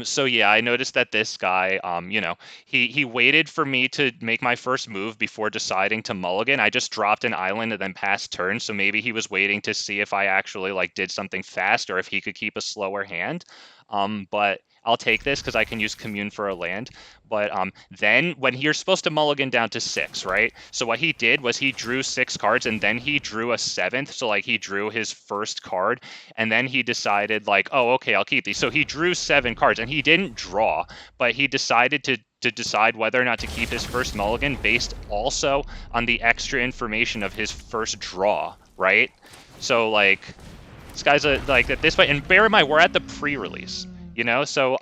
So yeah, I noticed that this guy, you know, he waited for me to make my first move before deciding to mulligan. I just dropped an island and then passed turn, so maybe he was waiting to see if I actually, like, did something fast or if he could keep a slower hand. But I'll take this because I can use Commune for a land. But then when you're supposed to mulligan down to 6, right? So what he did was he drew 6 cards and then he drew a 7th. So, like, he drew his first card and then he decided, like, oh, okay, I'll keep these. So he drew 7 cards and he didn't draw, but he decided to decide whether or not to keep his first mulligan based also on the extra information of his first draw, right? So, like, this guy's like, at this point, and bear in mind, we're at the pre-release, you know? So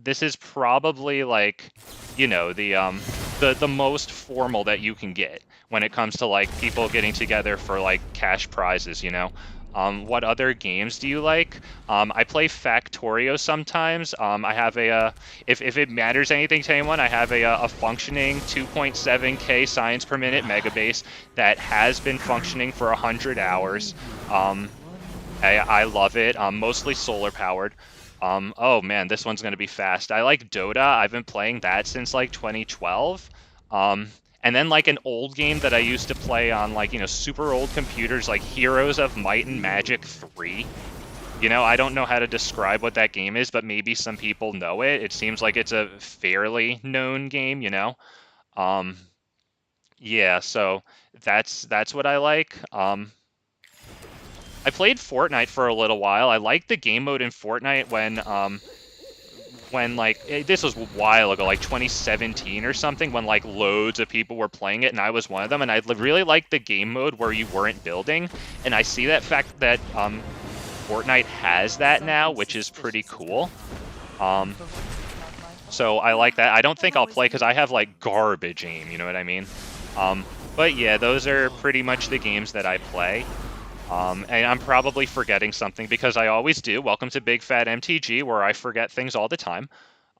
this is probably, like, you know, the most formal that you can get when it comes to, like, people getting together for, like, cash prizes, you know? What other games do you like? I play Factorio sometimes. I have if it matters anything to anyone, I have a functioning 2.7K science per minute mega base that has been functioning for 100 hours. I love it. Mostly solar powered. Oh man, this one's gonna be fast. I like Dota. I've been playing that since, like, 2012. And then, like, an old game that I used to play on, like, you know, super old computers, like Heroes of Might and Magic 3. You know, I don't know how to describe what that game is, but maybe some people know it. It seems like it's a fairly known game, you know? Yeah, so that's what I like. I played Fortnite for a little while. I liked the game mode in Fortnite when, like, this was a while ago, like 2017 or something, when, like, loads of people were playing it, and I was one of them, and I really liked the game mode where you weren't building, and I see that fact that Fortnite has that now, which is pretty cool. So I like that. I don't think I'll play because I have, like, garbage aim, you know what I mean? But yeah, those are pretty much the games that I play. And I'm probably forgetting something because I always do. Welcome to Big Fat MTG, where I forget things all the time.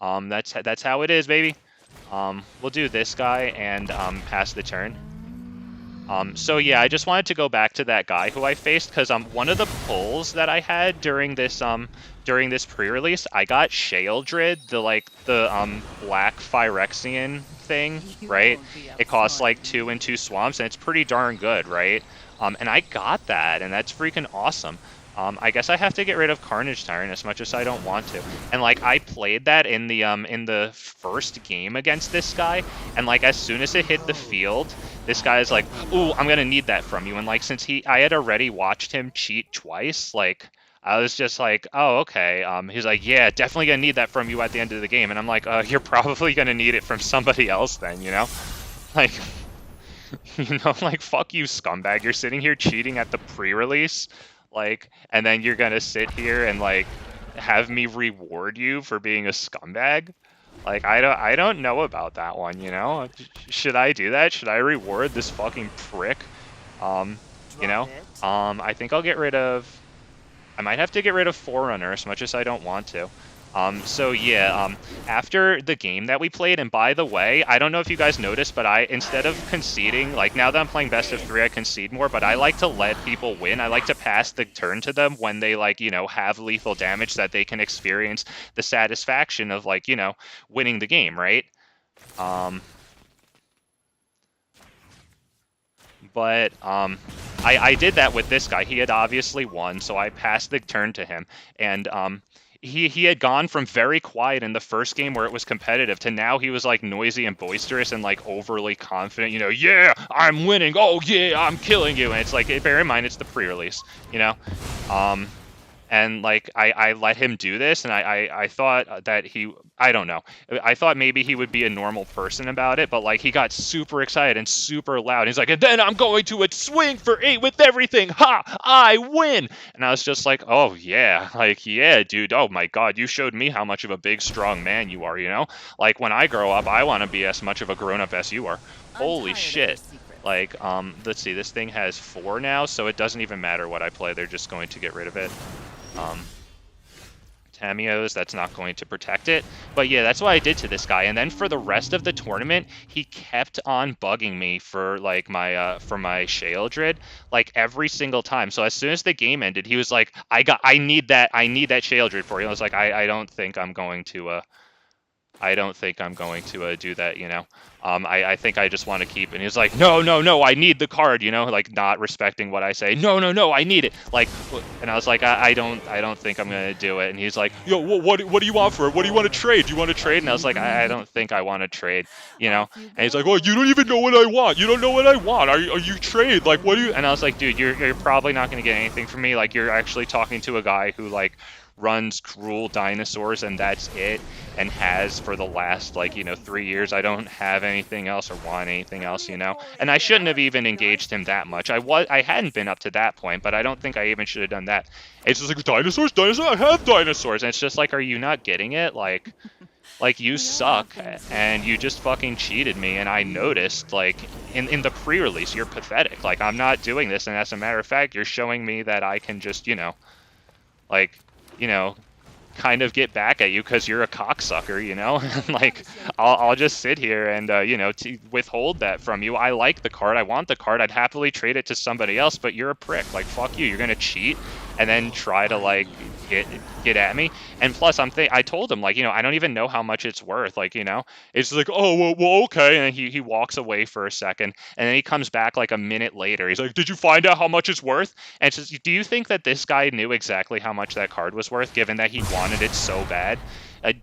That's how it is, baby. We'll do this guy and pass the turn. So yeah, I just wanted to go back to that guy who I faced because one of the pulls that I had during this pre-release, I got Sheoldred, the black Phyrexian thing, right? It costs like 2 and 2 swamps, and it's pretty darn good, right? And I got that, and that's freaking awesome. I guess I have to get rid of Carnage Tyrant as much as I don't want to. And, like, I played that in the first game against this guy, and, like, as soon as it hit the field, this guy is like, ooh, I'm gonna need that from you. And, like, since I had already watched him cheat twice, like, I was just like, oh, okay. He's like, yeah, definitely gonna need that from you at the end of the game. And I'm like, you're probably gonna need it from somebody else then, you know? Like, you know, like, fuck you, scumbag. You're sitting here cheating at the pre-release, like, and then you're gonna sit here and, like, have me reward you for being a scumbag? Like, I don't know about that one, you know? Should I do that? Should I reward this fucking prick? You know? I think I'll get rid of... I might have to get rid of Forerunner as much as I don't want to. So yeah, after the game that we played, and by the way, I don't know if you guys noticed, but instead of conceding, like, now that I'm playing best of 3, I concede more, but I like to let people win. I like to pass the turn to them when they, like, you know, have lethal damage so that they can experience the satisfaction of, like, you know, winning the game, right? I did that with this guy. He had obviously won, so I passed the turn to him, and he had gone from very quiet in the first game where it was competitive to now he was like noisy and boisterous and like overly confident. You know, yeah, I'm winning. Oh yeah, I'm killing you. And it's like, bear in mind, it's the pre-release. You know, and like I let him do this, and I thought that I don't know, I thought maybe he would be a normal person about it, but like he got super excited and super loud. He's like, and then I'm going to swing for 8 with everything. Ha! I win! And I was just like, oh yeah, like yeah, dude. Oh my god, you showed me how much of a big, strong man you are. You know, like when I grow up, I want to be as much of a grown-up as you are. Holy shit. Like, let's see, this thing has 4 now, so it doesn't even matter what I play. They're just going to get rid of it. Tamiyos, that's not going to protect it. But yeah, that's what I did to this guy. And then for the rest of the tournament, he kept on bugging me for like my Sheoldred, like every single time. So as soon as the game ended, he was like, I need that Sheoldred for you. I was like, I don't think I'm going to do that, you know. I think I just want to keep it. And he's like, no, no, no, I need the card, you know, like not respecting what I say. No, no, no, I need it. Like, and I was like, I don't think I'm gonna do it. And he's like, yo, what do you want for it? What do you want to trade? Do you want to trade? And I was like, I don't think I want to trade, you know. And he's like, oh, you don't even know what I want. You don't know what I want. Are you trade? Like, what do you? And I was like, dude, you're probably not gonna get anything from me. Like, you're actually talking to a guy who like runs cruel dinosaurs, and that's it, and has for the last, like, you know, 3 years. I don't have anything else or want anything else, you know. And I shouldn't have even engaged him that much. I hadn't been up to that point, but I don't think I even should have done that. It's just like, dinosaurs, I have dinosaurs. And it's just like, are you not getting it? Like you suck, and you just fucking cheated me, and I noticed, like, in the pre-release, you're pathetic. Like, I'm not doing this, and as a matter of fact, you're showing me that I can just, you know, like, you know, kind of get back at you because you're a cocksucker, you know. Like, I'll just sit here and you know, to withhold that from you. I like the card, I want the card, I'd happily trade it to somebody else, but you're a prick. Like, fuck you, you're gonna cheat and then try to like get at me. And plus, I told him, like, you know, I don't even know how much it's worth. Like, you know, it's like, oh well okay. And he walks away for a second, and then he comes back like a minute later. He's like, did you find out how much it's worth? And it's just, do you think that this guy knew exactly how much that card was worth, given that he wanted it so bad?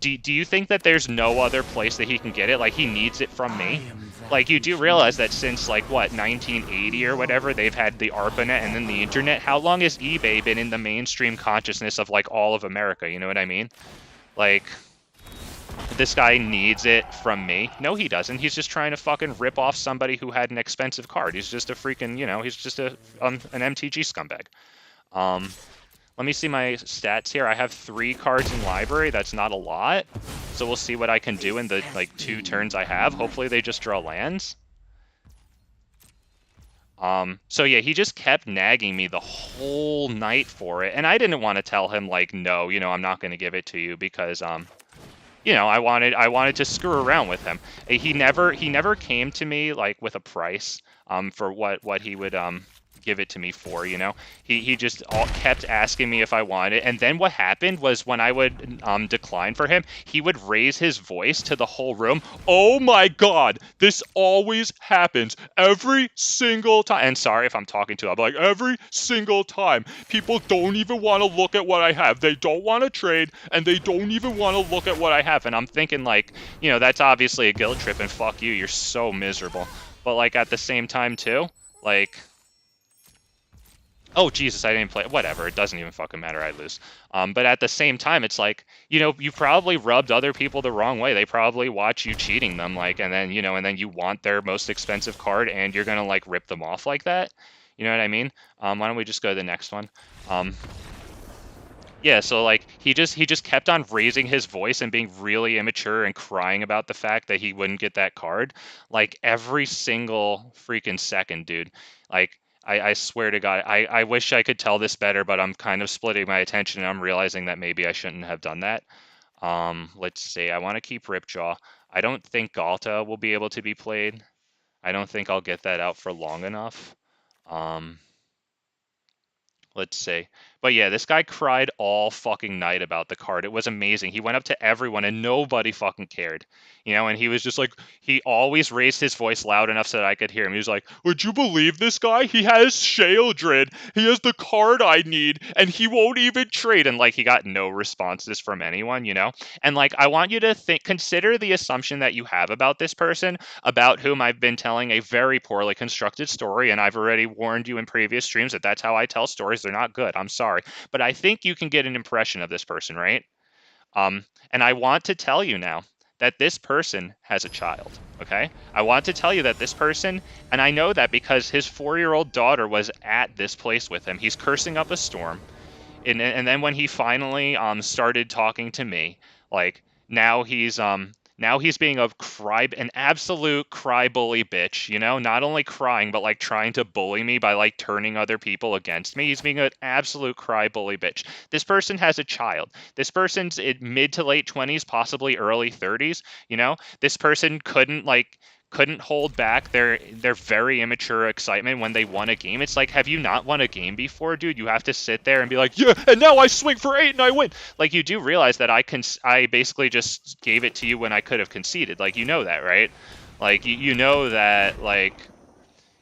Do you think that there's no other place that he can get it? Like, he needs it from me? Like, you do realize that since, like, what, 1980 or whatever, they've had the ARPANET and then the internet. How long has eBay been in the mainstream consciousness of, like, all of America? You know what I mean? Like, this guy needs it from me. No, he doesn't. He's just trying to fucking rip off somebody who had an expensive card. He's just a freaking, you know, he's just an MTG scumbag. Let me see my stats here. I have 3 cards in library. That's not a lot. So we'll see what I can do in the, like, 2 turns I have. Hopefully they just draw lands. So yeah, he just kept nagging me the whole night for it. And I didn't want to tell him, like, no, you know, I'm not going to give it to you because, you know, I wanted to screw around with him. He never came to me, like, with a price, for what he would, give it to me for, you know. He just kept asking me if I wanted it, and then what happened was when I would decline for him, he would raise his voice to the whole room. Oh my god, this always happens every single time. And sorry if I'm talking too loud, but like every single time, people don't even want to look at what I have. They don't want to trade, and they don't even want to look at what I have. And I'm thinking, like, you know, that's obviously a guilt trip, and fuck you, you're so miserable. But like at the same time too, like, oh, Jesus, I didn't play. Whatever, it doesn't even fucking matter. I lose. But at the same time, it's like, you know, you probably rubbed other people the wrong way. They probably watch you cheating them, like, and then, you know, and then you want their most expensive card, and you're gonna, like, rip them off like that. You know what I mean? Why don't we just go to the next one? Yeah, so, like, he just kept on raising his voice and being really immature and crying about the fact that he wouldn't get that card, like, every single freaking second, dude. Like, I swear to God, I wish I could tell this better, but I'm kind of splitting my attention, and I'm realizing that maybe I shouldn't have done that. Let's see. I want to keep Ripjaw. I don't think Ghalta will be able to be played. I don't think I'll get that out for long enough. Um, let's see. But yeah, this guy cried all fucking night about the card. It was amazing. He went up to everyone and nobody fucking cared. You know, and he was just like, he always raised his voice loud enough so that I could hear him. He was like, would you believe this guy? He has Sheoldred. He has the card I need, and he won't even trade. And like, he got no responses from anyone, you know? And like, I want you to consider the assumption that you have about this person, about whom I've been telling a very poorly constructed story. And I've already warned you in previous streams that that's how I tell stories. They're not good. I'm sorry. But I think you can get an impression of this person, right? And I want to tell you now that this person has a child, okay? I want to tell you that this person, and I know that because his 4-year-old daughter was at this place with him. He's cursing up a storm. And then when he finally started talking to me, like now he's being an absolute cry bully bitch, you know, not only crying but like trying to bully me by like turning other people against me. He's being an absolute cry bully bitch. This person has a child. This person's in mid to late 20s, possibly early 30s, you know. This person couldn't hold back their very immature excitement when they won a game. It's like, have you not won a game before, dude? You have to sit there and be like, yeah, and now I swing for 8 and I win. Like, you do realize that I basically just gave it to you when I could have conceded. Like, you know that, right? Like, you know that, like,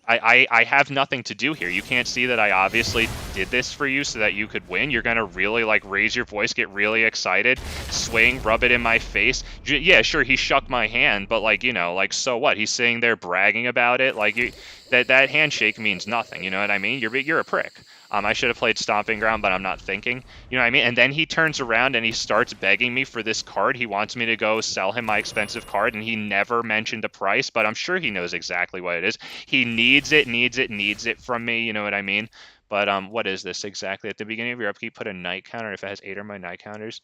I have nothing to do here. You can't see that I obviously did this for you so that you could win. You're going to really, like, raise your voice, get really excited, swing, rub it in my face. Yeah, sure, he shook my hand, but, like, you know, like, so what? He's sitting there bragging about it. Like, that handshake means nothing, you know what I mean? You're a prick. I should have played Stomping Ground, but I'm not thinking. You know what I mean? And then he turns around and he starts begging me for this card. He wants me to go sell him my expensive card, and he never mentioned a price, but I'm sure he knows exactly what it is. He needs it from me, you know what I mean? But what is this exactly? At the beginning of your upkeep, put a night counter if it has 8 or more night counters.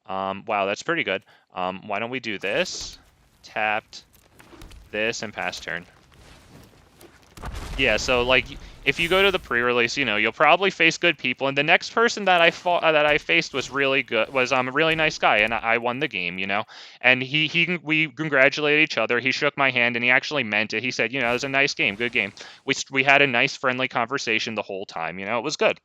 Wow, that's pretty good. Why don't we do this? Tapped this and pass turn. Yeah, so like if you go to the pre-release, you know, you'll probably face good people, and the next person that I faced was really good, was a really nice guy, and I won the game, you know. And we congratulated each other. He shook my hand and he actually meant it. He said, you know, it was a nice game, good game. We had a nice friendly conversation the whole time, you know. It was good.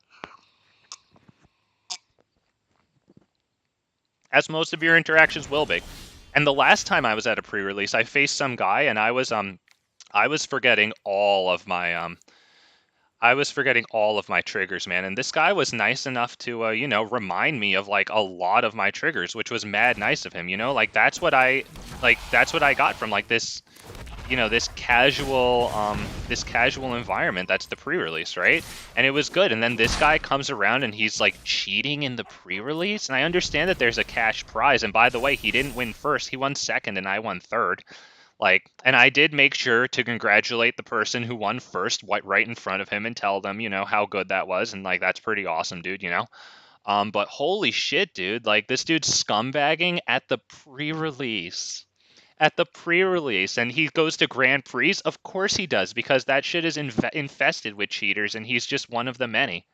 As most of your interactions will be. And the last time I was at a pre-release, I faced some guy and I was forgetting all of my triggers, man. And this guy was nice enough to, you know, remind me of like a lot of my triggers, which was mad nice of him. You know, like that's what I got from like this, you know, this casual environment. That's the pre-release, right? And it was good. And then this guy comes around and he's like cheating in the pre-release. And I understand that there's a cash prize. And by the way, he didn't win first. He won second, and I won third. Like, and I did make sure to congratulate the person who won first right in front of him and tell them, you know, how good that was. And like, that's pretty awesome, dude, you know? But holy shit, dude, like this dude's scumbagging at the pre-release. At the pre-release, and he goes to Grand Prix. Of course he does, because that shit is infested with cheaters, and he's just one of the many.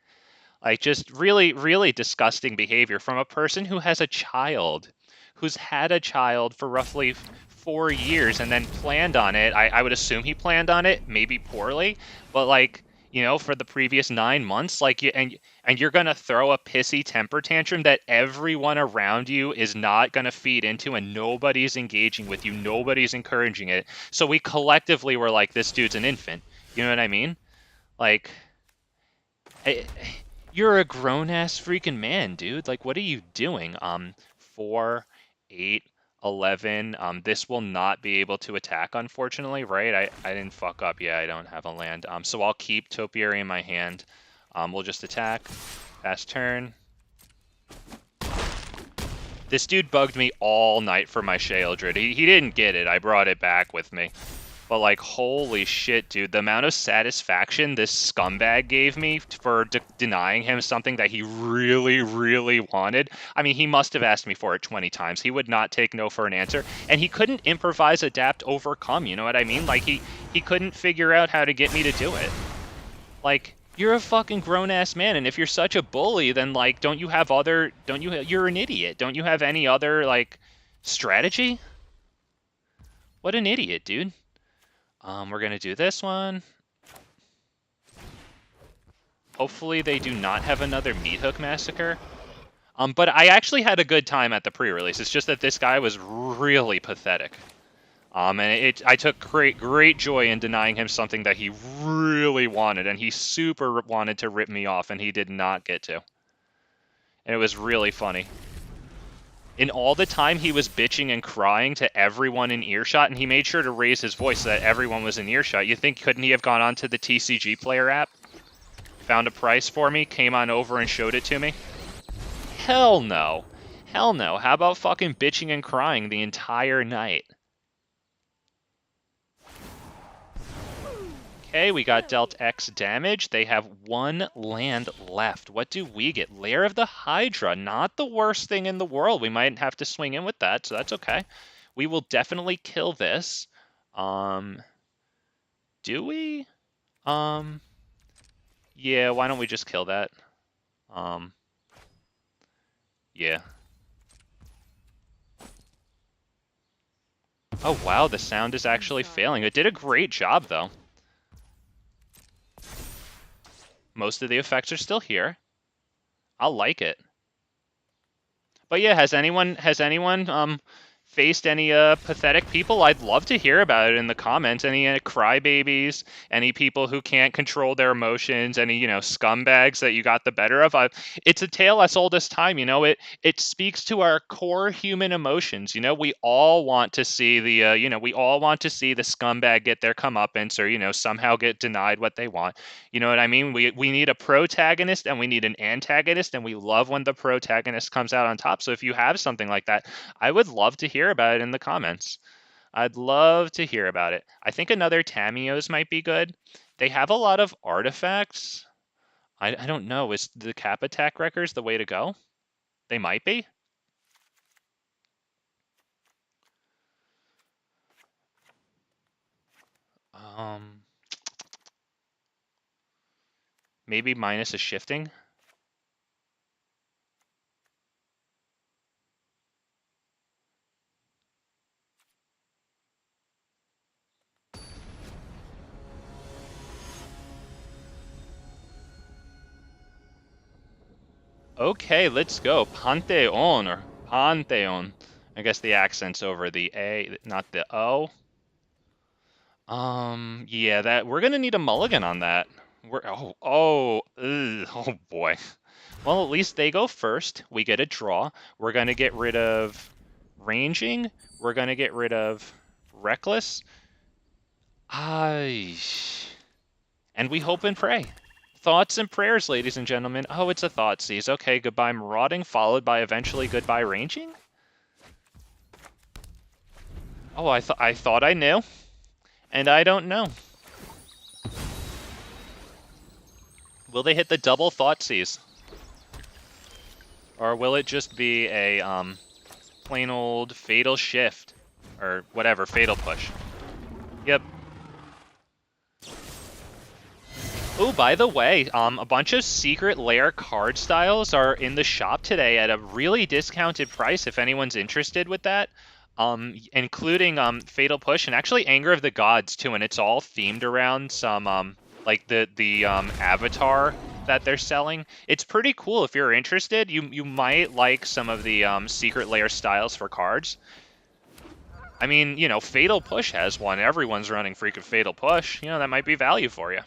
Like, just really, really disgusting behavior from a person who has a child, who's had a child for roughly 4 years and then planned on it. I would assume he planned on it, maybe poorly, but like, you know, for the previous 9 months, like, and you're gonna throw a pissy temper tantrum that everyone around you is not gonna feed into, and nobody's engaging with you, nobody's encouraging it. So we collectively were like, this dude's an infant. You know what I mean? Like, you're a grown-ass freaking man, dude. Like, what are you doing? 4, 8, 11. This will not be able to attack, unfortunately, right? I didn't fuck up. Yeah, I don't have a land. So I'll keep Topiary in my hand. We'll just attack. Pass turn. This dude bugged me all night for my Sheoldred. He didn't get it. I brought it back with me. But, like, holy shit, dude. The amount of satisfaction this scumbag gave me for denying him something that he really, really wanted. I mean, he must have asked me for it 20 times. He would not take no for an answer. And he couldn't improvise, adapt, overcome. You know what I mean? Like, he couldn't figure out how to get me to do it. Like, you're a fucking grown-ass man. And if you're such a bully, then, like, you're an idiot. Don't you have any other, like, strategy? What an idiot, dude. We're going to do this one. Hopefully they do not have another Meat Hook Massacre. But I actually had a good time at the pre-release. It's just that this guy was really pathetic. And I took great joy in denying him something that he really wanted, and he super wanted to rip me off, and he did not get to. And it was really funny. In all the time he was bitching and crying to everyone in earshot, and he made sure to raise his voice so that everyone was in earshot. You think, couldn't he have gone on to the TCG Player app, found a price for me, came on over and showed it to me? Hell no. Hell no. How about fucking bitching and crying the entire night? Okay, we got dealt X damage. They have 1 land left. What do we get? Lair of the Hydra. Not the worst thing in the world. We might have to swing in with that, so that's okay. We will definitely kill this. Do we? Yeah, why don't we just kill that? Yeah. Oh, wow, the sound is actually failing. It did a great job, though. Most of the effects are still here. I'll like it. But yeah, has anyone faced any pathetic people? I'd love to hear about it in the comments. Any crybabies, any people who can't control their emotions, any, you know, scumbags that you got the better of. It's a tale as old as time, you know. It speaks to our core human emotions. You know, we all want to see the we all want to see the scumbag get their comeuppance, or, you know, somehow get denied what they want. You know what I mean? We need a protagonist and we need an antagonist, and we love when the protagonist comes out on top. So if you have something like that, I would love to hear about it in the comments. I'd love to hear about it. I think another Tamiyos might be good. They have a lot of artifacts. I don't know. Is the Kappa Tech-Wreckers the way to go? They might be. Maybe minus a shifting. Okay, let's go. Pantheon, or Pantheon. I guess the accent's over the A, not the O. Yeah, that we're gonna need a mulligan on that. Oh boy. Well, at least they go first. We get a draw. We're gonna get rid of ranging. We're gonna get rid of reckless. And we hope and pray. Thoughts and prayers, ladies and gentlemen. Oh, it's a Thoughtseize. Okay, goodbye Marauding, followed by eventually goodbye Ranging? Oh, I thought I knew. And I don't know. Will they hit the double Thoughtseize? Or will it just be a plain old Fatal Shift? Or whatever, Fatal Push. Yep. Oh, by the way, a bunch of secret lair card styles are in the shop today at a really discounted price if anyone's interested with that. Including Fatal Push and actually Anger of the Gods too, and it's all themed around some like the avatar that they're selling. It's pretty cool. If you're interested, you might like some of the secret lair styles for cards. I mean, you know, Fatal Push has one. Everyone's running freaking Fatal Push. You know, that might be value for you.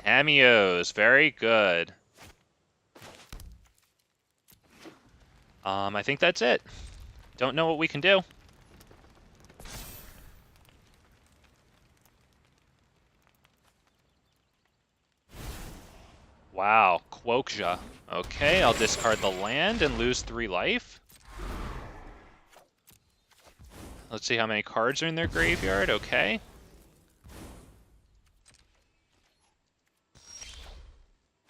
Tamiyos, very good. I think that's it. Don't know what we can do. Wow, Quokja. Okay, I'll discard the land and lose 3 life. Let's see how many cards are in their graveyard. Okay.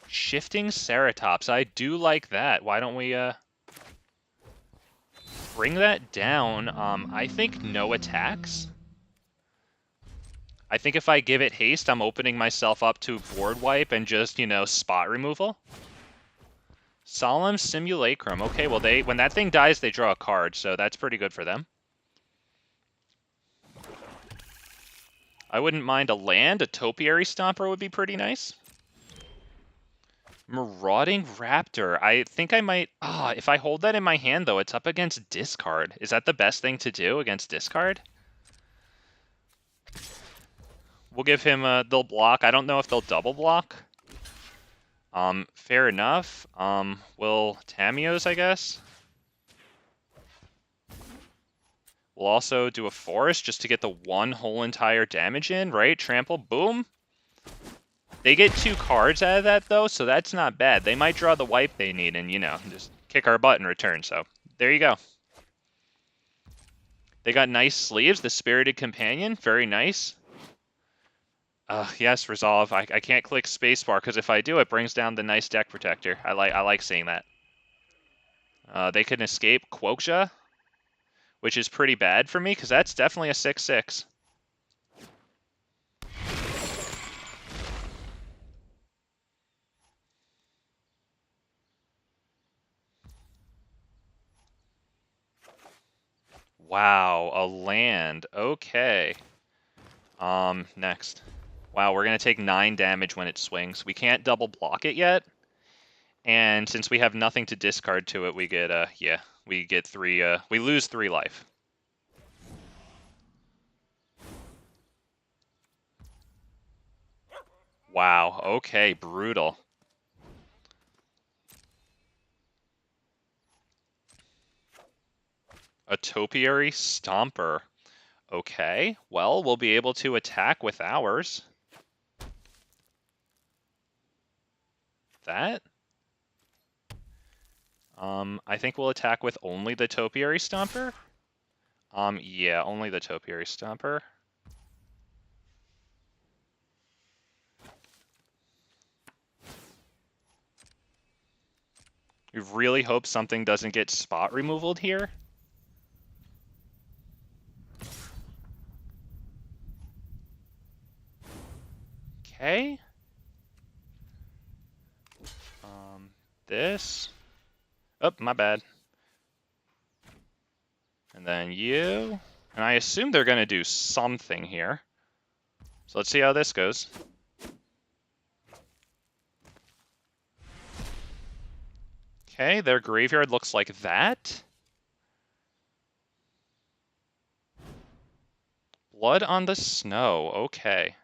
Shifting Ceratops. I do like that. Why don't we bring that down? I think no attacks. I think if I give it haste, I'm opening myself up to board wipe and just, you know, spot removal. Solemn Simulacrum. Okay, well, when that thing dies, they draw a card, so that's pretty good for them. I wouldn't mind a land. A Topiary Stomper would be pretty nice. Marauding Raptor. I think I might... if I hold that in my hand, though, it's up against discard. Is that the best thing to do against discard? We'll give him a... They'll block. I don't know if they'll double block. Fair enough. We'll Tamiyos, I guess. We'll also do a Forest just to get the one whole entire damage in, right? Trample, boom. They get 2 cards out of that, though, so that's not bad. They might draw the wipe they need and, you know, just kick our butt in return. So, there you go. They got nice sleeves. The Spirited Companion, very nice. Yes, Resolve. I can't click spacebar, because if I do, it brings down the nice deck protector. I like seeing that. They can escape Quokja, which is pretty bad for me, because that's definitely a 6/6. Wow, a land. Okay. Next. Wow, we're going to take 9 damage when it swings. We can't double block it yet. And since we have nothing to discard to it, we get, we get 3, we lose 3 life. Wow, okay, brutal. A Topiary Stomper. Okay, well, we'll be able to attack with ours. That? I think we'll attack with only the Topiary Stomper. Yeah, only the Topiary Stomper. We really hope something doesn't get spot removaled here. Okay. This. Oh, my bad. And then you. And I assume they're going to do something here. So let's see how this goes. Okay, their graveyard looks like that. Blood on the Snow. Okay.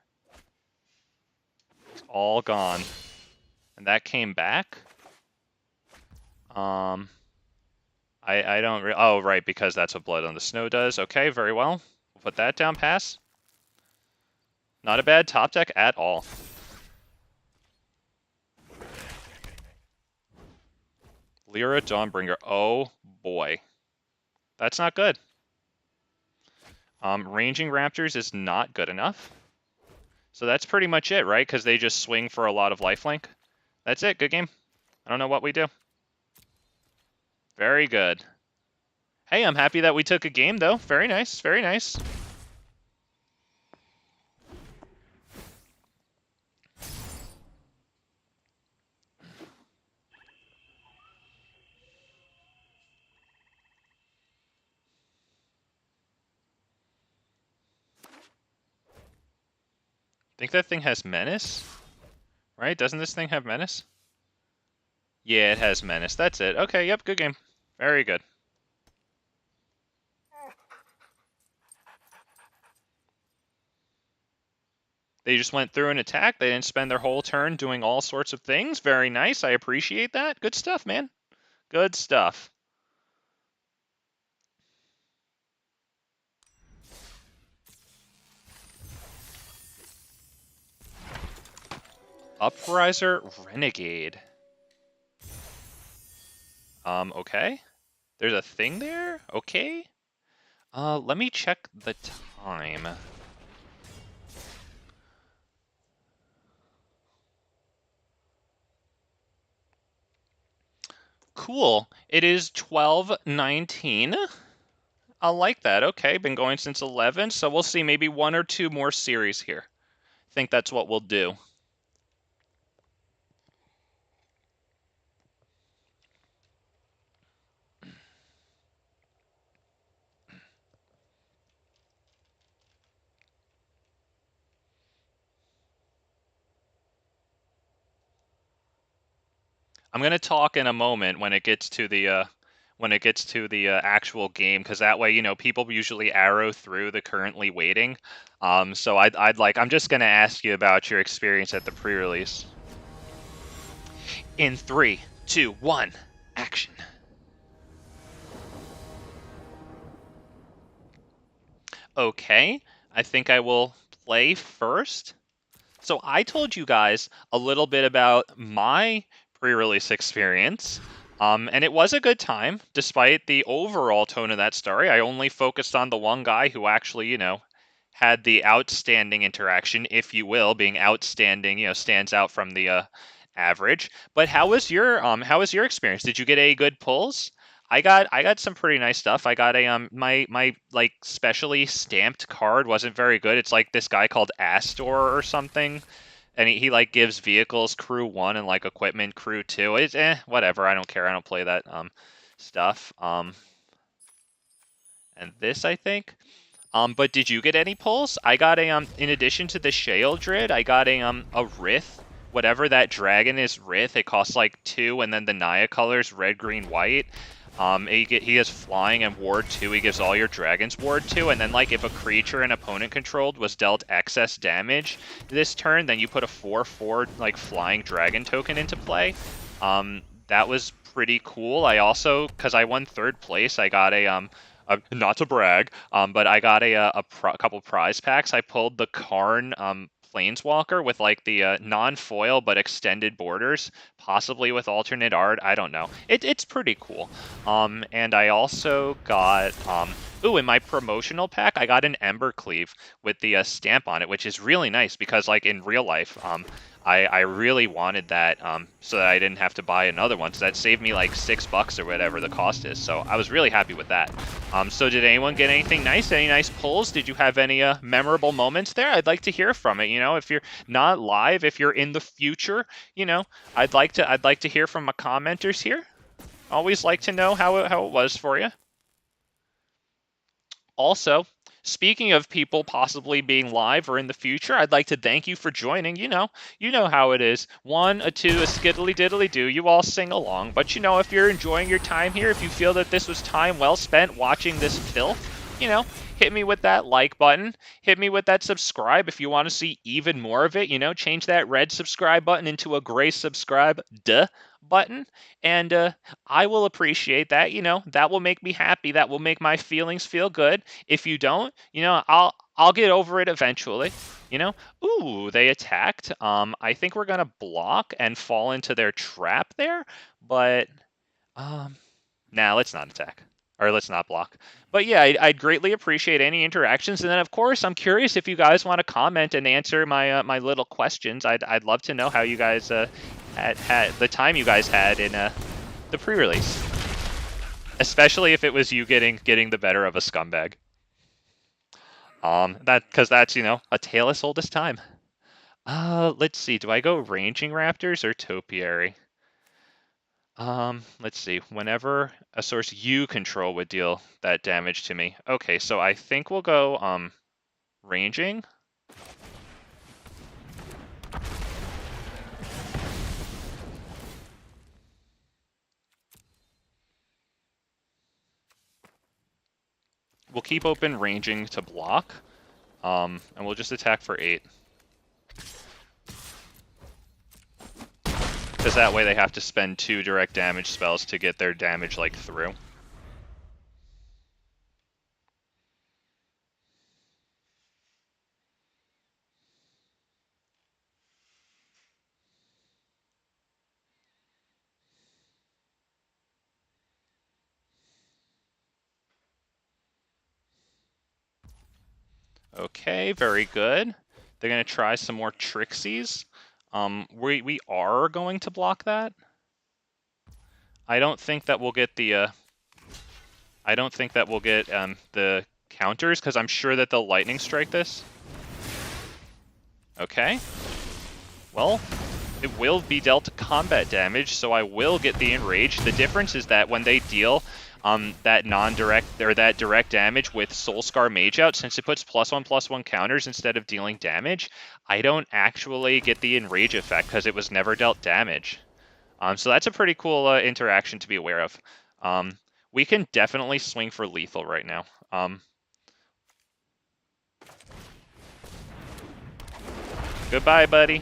It's all gone. And that came back. I don't... oh, right, because that's what Blood on the Snow does. Okay, very well. We'll put that down, pass. Not a bad top deck at all. Lyra Dawnbringer. Oh, boy. That's not good. Ranging Raptors is not good enough. So that's pretty much it, right? Because they just swing for a lot of lifelink. That's it. Good game. I don't know what we do. Very good. Hey, I'm happy that we took a game, though. Very nice. Very nice. Think that thing has Menace? Right? Doesn't this thing have Menace? Yeah, it has Menace. That's it. Okay, yep, good game. Very good. They just went through an attack. They didn't spend their whole turn doing all sorts of things. Very nice. I appreciate that. Good stuff, man. Good stuff. Upriser Renegade. Okay. There's a thing there? Okay. Let me check the time. Cool. It is 12:19. I like that. Okay, been going since 11, so we'll see maybe 1 or 2 more series here. I think that's what we'll do. I'm gonna talk in a moment when it gets to the actual game, because that way, you know, people usually arrow through the currently waiting. So I'm just gonna ask you about your experience at the pre-release. In 3, 2, 1, action. Okay, I think I will play first. So I told you guys a little bit about my pre-release experience, and it was a good time, despite the overall tone of that story. I only focused on the one guy who actually, you know, had the outstanding interaction, if you will, being outstanding, you know, stands out from the average. But how was your experience? Did you get any good pulls? I got some pretty nice stuff. I got a my like specially stamped card wasn't very good. It's like this guy called Astor or something, and he like gives vehicles crew 1 and like equipment crew 2. It's whatever. I don't care. I don't play that stuff. And this I think. But did you get any pulls? I got a in addition to the Shale Drid, I got a Rith. Whatever that dragon is, Rith. It costs like 2, and then the Naya colors red, green, white. He has flying and ward 2. He gives all your dragons ward 2, and then like if a creature an opponent controlled was dealt excess damage this turn, then you put a 4/4 like flying dragon token into play. That was pretty cool. I also, because I won 3rd place, I got a not to brag, but I got a couple prize packs. I pulled the Karn Planeswalker with like the non-foil but extended borders, possibly with alternate art. I don't know. It's pretty cool. And I also got ooh, in my promotional pack, I got an Embercleave with the stamp on it, which is really nice because like in real life, I really wanted that so that I didn't have to buy another one. So that saved me like $6 or whatever the cost is. So I was really happy with that. So did anyone get anything nice? Any nice pulls? Did you have any memorable moments there? I'd like to hear from it. You know, if you're not live, if you're in the future, you know, I'd like to hear from my commenters here. Always like to know how it was for you. Also, speaking of people possibly being live or in the future, I'd like to thank you for joining. You know how it is. 1, a 2, a skiddly diddly do. You all sing along. But you know, if you're enjoying your time here, if you feel that this was time well spent watching this filth, you know, hit me with that like button. Hit me with that subscribe if you want to see even more of it. You know, change that red subscribe button into a gray subscribe button, and I will appreciate that. You know, that will make me happy. That will make my feelings feel good. If you don't, you know, I'll get over it eventually. You know, ooh, they attacked. I think we're gonna block and fall into their trap there, but nah, let's not attack. Or let's not block. But yeah, I'd greatly appreciate any interactions. And then, of course, I'm curious if you guys want to comment and answer my my little questions. I'd love to know how you guys had the time you guys had in the pre-release, especially if it was you getting the better of a scumbag. Because that's, you know, a tale as old as time. Let's see. Do I go Ranging Raptors or Topiary? Let's see. Whenever a source you control would deal that damage to me. Okay, so I think we'll go Ranging. We'll keep open Ranging to block. And we'll just attack for 8. Because that way they have to spend 2 direct damage spells to get their damage, like, through. Okay, very good. They're going to try some more Trixies. We are going to block that. I don't think that we'll get the the counters, because I'm sure that they'll lightning strike this. Okay. Well, it will be dealt combat damage, so I will get the enrage. The difference is that when they deal that non-direct or that direct damage with Soulscar Mage out, since it puts +1/+1 counters instead of dealing damage, I don't actually get the enrage effect because it was never dealt damage. So that's a pretty cool interaction to be aware of. We can definitely swing for lethal right now. Goodbye, buddy.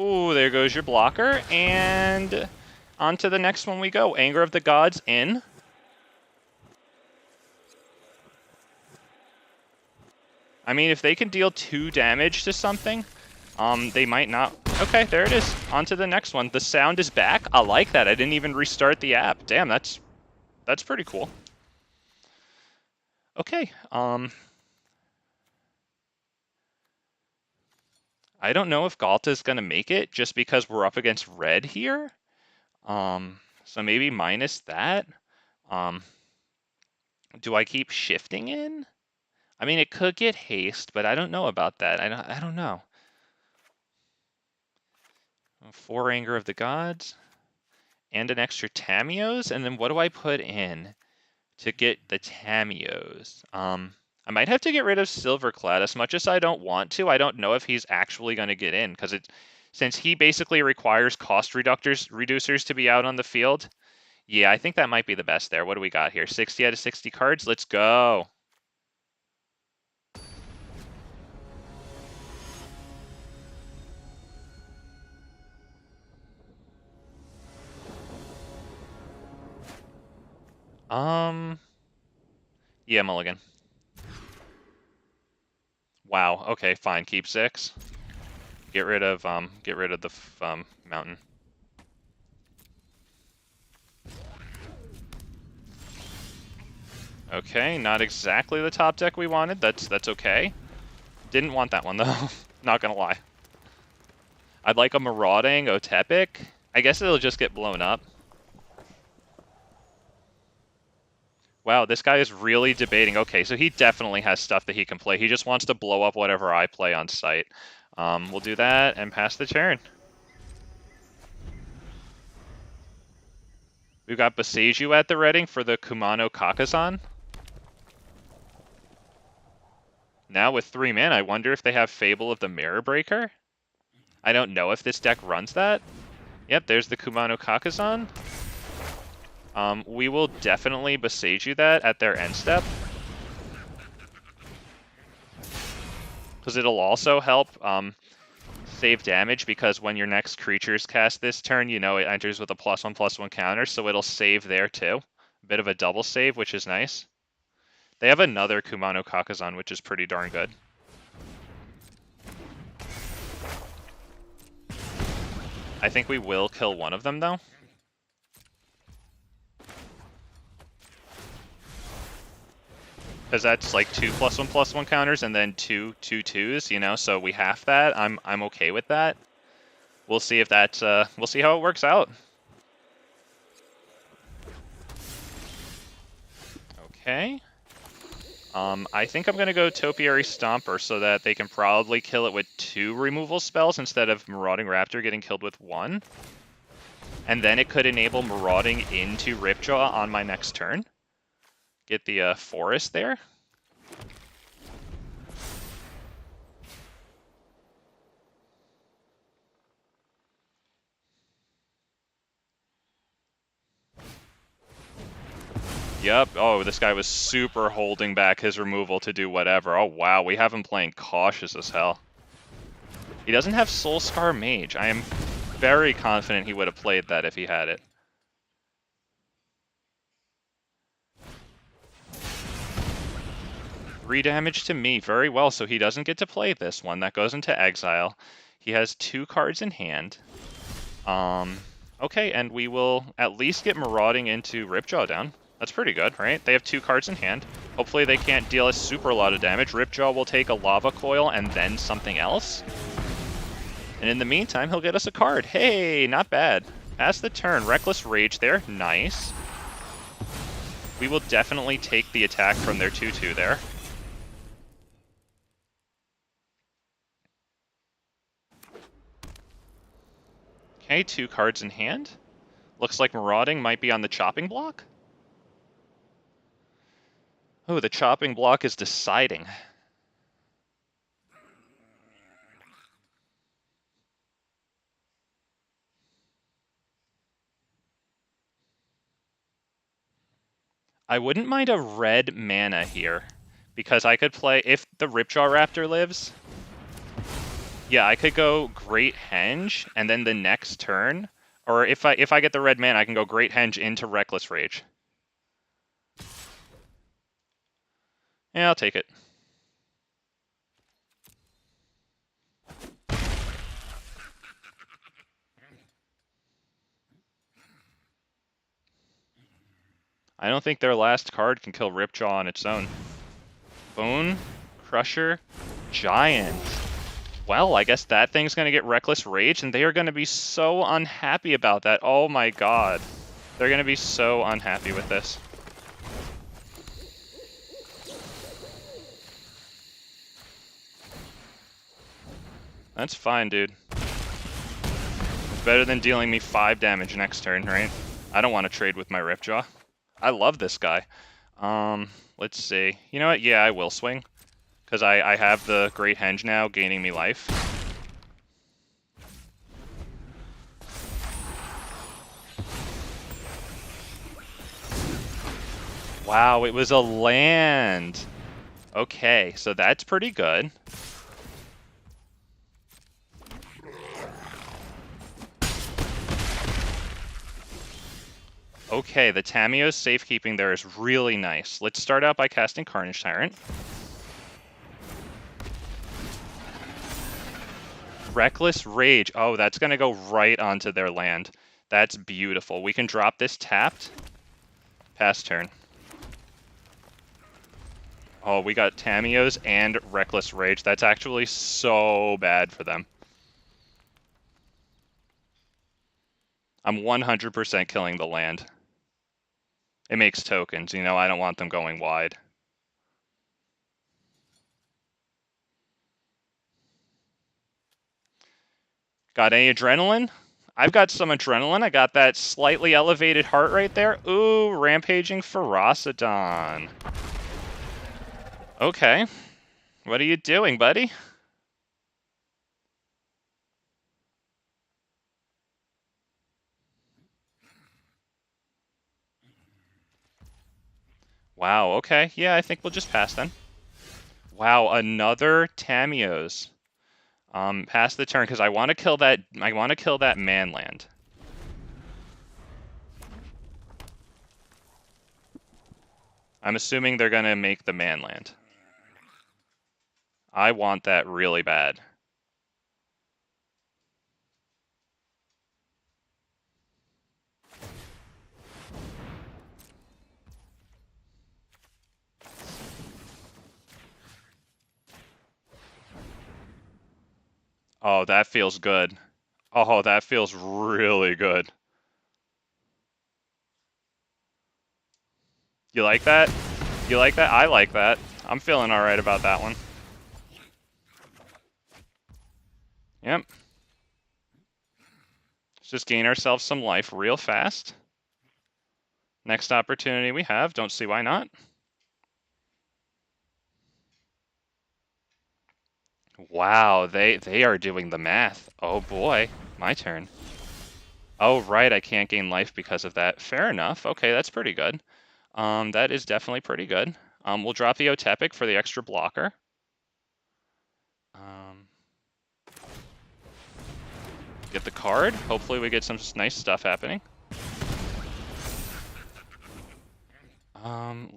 Ooh, there goes your blocker, and on to the next one we go. Anger of the Gods in. I mean, if they can deal 2 damage to something, they might not. Okay, there it is. On to the next one. The sound is back. I like that. I didn't even restart the app. Damn, that's pretty cool. Okay, I don't know if Ghalta is going to make it just because we're up against red here. So maybe minus that. Do I keep shifting in? I mean, it could get haste, but I don't know about that. I don't know. 4 Anger of the Gods and an extra Tamiyos, and then what do I put in to get the Tamiyos? I might have to get rid of Silverclad. As much as I don't want to, I don't know if he's actually going to get in, because since he basically requires cost reducers to be out on the field. Yeah, I think that might be the best there. What do we got here? 60 out of 60 cards? Let's go. Yeah, mulligan. Wow. Okay, fine. Keep 6. Get rid of the mountain. Okay, not exactly the top deck we wanted. That's okay. Didn't want that one though. Not gonna lie. I'd like a Marauding Otepec. I guess it'll just get blown up. Wow, this guy is really debating. Okay, so he definitely has stuff that he can play. He just wants to blow up whatever I play on site. We'll do that and pass the turn. We've got Boseiju at the Reading for the Kumano Kakazan. Now with 3 mana, I wonder if they have Fable of the Mirror Breaker. I don't know if this deck runs that. Yep, there's the Kumano Kakazan. We will definitely Boseiju that at their end step. Because it'll also help save damage, because when your next creatures cast this turn, you know it enters with a +1/+1 counter, so it'll save there too. A bit of a double save, which is nice. They have another Kumano Kakazan, which is pretty darn good. I think we will kill one of them, though. Because that's like 2 +1/+1 counters and then 2 2/2s, you know, so we half that. I'm okay with that. We'll see if that's we'll see how it works out. Okay. I think I'm gonna go Topiary Stomper so that they can probably kill it with 2 removal spells instead of Marauding Raptor getting killed with 1. And then it could enable Marauding into Ripjaw on my next turn. Get the forest there. Yep. Oh, this guy was super holding back his removal to do whatever. Oh, wow. We have him playing cautious as hell. He doesn't have Soul Scar Mage. I am very confident he would have played that if he had it. Three damage to me. Very well. So he doesn't get to play this one. That goes into exile. He has 2 cards in hand. Okay, and we will at least get Marauding into Ripjaw down. That's pretty good, right? They have 2 cards in hand. Hopefully they can't deal us super a lot of damage. Ripjaw will take a Lava Coil and then something else. And in the meantime, he'll get us a card. Hey, not bad. Pass the turn. Reckless Rage there. Nice. We will definitely take the attack from their 2/2 there. Okay, 2 cards in hand. Looks like Marauding might be on the chopping block. Oh, the chopping block is deciding. I wouldn't mind a red mana here, because I could play, if the Ripjaw Raptor lives, yeah, I could go Great Henge, and then the next turn, or if I get the red mana, I can go Great Henge into Reckless Rage. Yeah, I'll take it. I don't think their last card can kill Ripjaw on its own. Bone Crusher Giant. Well, I guess that thing's going to get Reckless Rage, and they are going to be so unhappy about that. Oh my god. They're going to be so unhappy with this. That's fine, dude. It's better than dealing me 5 damage next turn, right? I don't want to trade with my Ripjaw. I love this guy. Let's see. You know what? Yeah, I will swing. Because I have the Great Henge now, gaining me life. Wow, it was a land. Okay, so that's pretty good. Okay, the Tamiyo's safekeeping there is really nice. Let's start out by casting Carnage Tyrant. Reckless Rage. Oh, that's going to go right onto their land. That's beautiful. We can drop this tapped. Pass turn. Oh, we got Tamiyo's and Reckless Rage. That's actually so bad for them. I'm 100% killing the land. It makes tokens, you know, I don't want them going wide. Got any adrenaline? I've got some adrenaline. I got that slightly elevated heart right there. Ooh, Rampaging Ferocidon. Okay. What are you doing, buddy? Wow, okay. Yeah, I think we'll just pass then. Wow, another Tamiyo's. Pass the turn because I want to kill that manland. I'm assuming they're gonna make the manland. I want that really bad. Oh, that feels good. Oh, that feels really good. You like that? You like that? I like that. I'm feeling alright about that one. Yep. Let's just gain ourselves some life real fast. Next opportunity we have, don't see why not. Wow, they are doing the math. Oh boy, my turn. Oh right, I can't gain life because of that. Fair enough. Okay, that's pretty good. That is definitely pretty good. We'll drop the Otepec for the extra blocker. Get the card. Hopefully we get some nice stuff happening.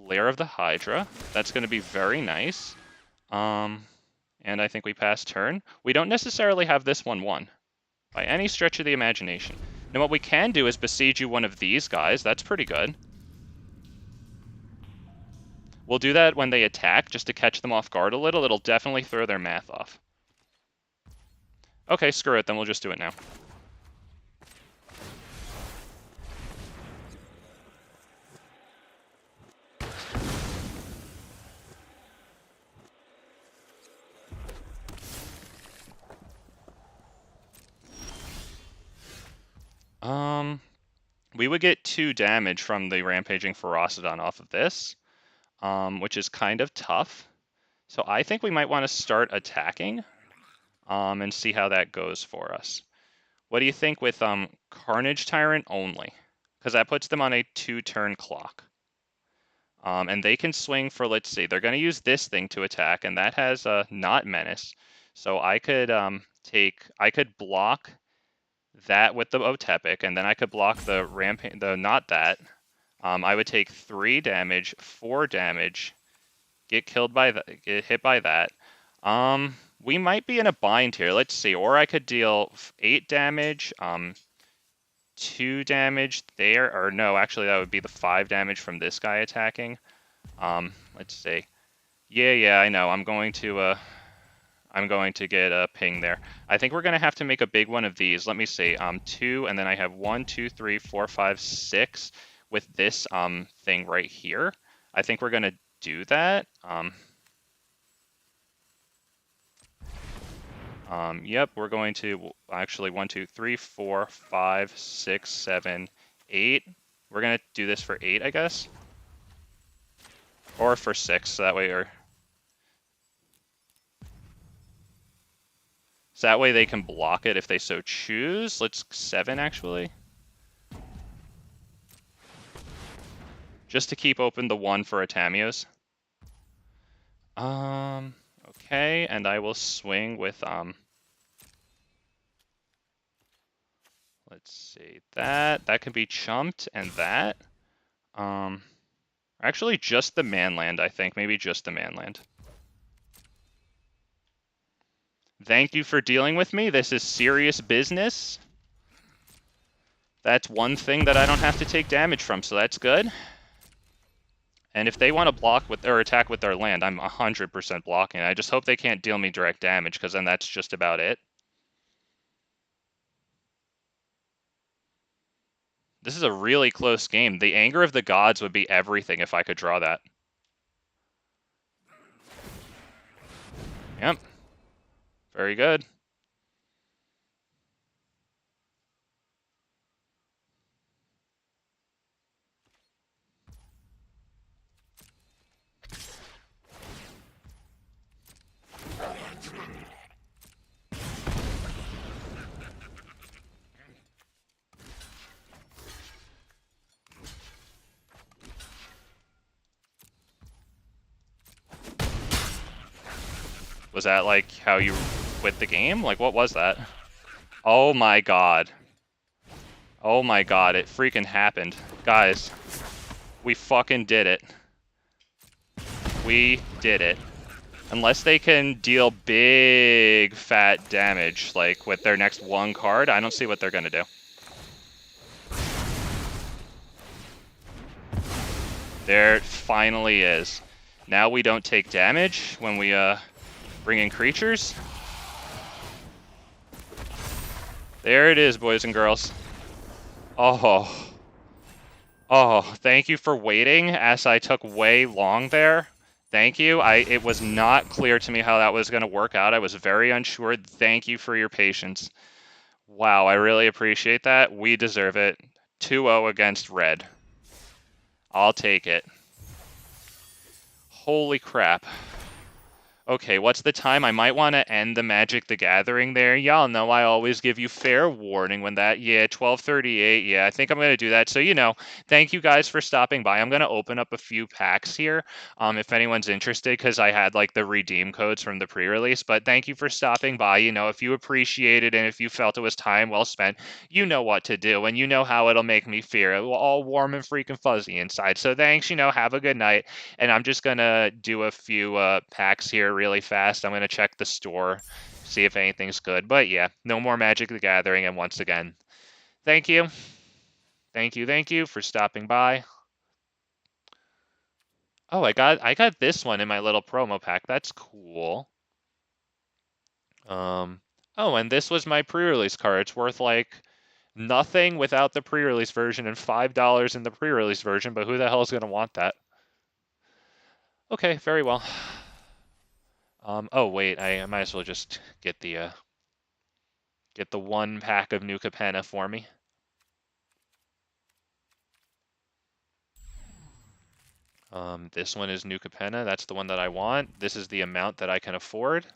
Lair of the Hydra. That's going to be very nice. And I think we pass turn. We don't necessarily have this one won by any stretch of the imagination. Now what we can do is Boseiju one of these guys. That's pretty good. We'll do that when they attack, just to catch them off guard a little. It'll definitely throw their math off. Okay, screw it, then we'll just do it now. We would get 2 damage from the Rampaging Ferocidon off of this. which is kind of tough. So I think we might want to start attacking and see how that goes for us. What do you think with Carnage Tyrant only? Because that puts them on a 2-turn clock. And they can swing for, let's see, they're going to use this thing to attack, and that has not menace. So I could I could block that with the Otepec, and then I could block the not that. I would take 3 damage, 4 damage, get killed by that, get hit by that. We might be in a bind here. Let's see. Or I could deal 8 damage, 2 damage there, or no, actually that would be the 5 damage from this guy attacking. Let's see. Yeah, I know. I'm going to get a ping there. I think we're gonna have to make a big one of these. Let me see. 2, and then I have 1, 2, 3, 4, 5, 6 with this thing right here. I think we're gonna do that. Yep, we're going to actually 1, 2, 3, 4, 5, 6, 7, 8. We're gonna do this for 8, I guess, or for 6. So that way, so that way they can block it if they so choose. Let's 7 actually, just to keep open the 1 for a Tamiyos. Okay, and I will swing with let's see, that can be chumped, and that actually just the manland, I think, maybe just the manland. Thank you for dealing with me. This is serious business. That's one thing that I don't have to take damage from, so that's good. And if they want to block with or attack with their land, I'm 100% blocking. I just hope they can't deal me direct damage, because then that's just about it. This is a really close game. The Anger of the Gods would be everything if I could draw that. Yep. Very good. Was that like how you quit the game? Like, what was that? Oh my god. Oh my god, it freaking happened. Guys, we fucking did it. We did it. Unless they can deal big fat damage, like with their next 1 card, I don't see what they're gonna do. There it finally is. Now we don't take damage when we bring in creatures. There it is, boys and girls. Oh, thank you for waiting, as I took way long there. Thank you. It was not clear to me how that was going to work out. I was very unsure. Thank you for your patience. Wow, I really appreciate that. We deserve it. 2-0 against Red. I'll take it. Holy crap. Okay, what's the time? I might want to end the Magic the Gathering there. Y'all know I always give you fair warning when that... Yeah, 12:38. Yeah, I think I'm going to do that. So, you know, thank you guys for stopping by. I'm going to open up a few packs here if anyone's interested, because I had, like, the redeem codes from the pre-release. But thank you for stopping by. You know, if you appreciate it and if you felt it was time well spent, you know what to do. And you know how it'll make me feel. All warm and freaking fuzzy inside. So thanks, you know, have a good night. And I'm just going to do a few packs here really fast. I'm going to check the store, see if anything's good. But yeah, no more Magic the Gathering. And once again, thank you. Thank you for stopping by. Oh, I got this one in my little promo pack. That's cool. Oh, and this was my pre-release card. It's worth like nothing without the pre-release version and $5 in the pre-release version, but who the hell is going to want that? Okay, very well. Oh wait, I might as well just get the 1 pack of New Capenna for me. This one is New Capenna. That's the one that I want. This is the amount that I can afford.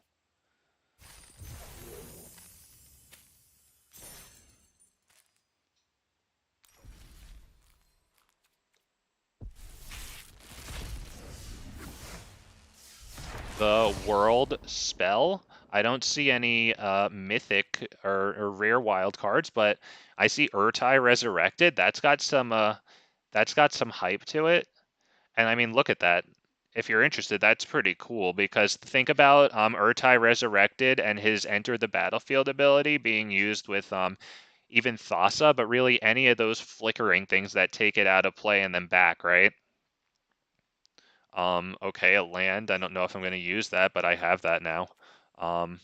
The World spell. I don't see any mythic or rare wild cards, but I see Urtai Resurrected. That's got some hype to it. And I mean, look at that. If you're interested, that's pretty cool because think about Urtai Resurrected and his Enter the Battlefield ability being used with even Thassa, but really any of those flickering things that take it out of play and then back, right? Okay, a land. I don't know if I'm going to use that, but I have that now. Um,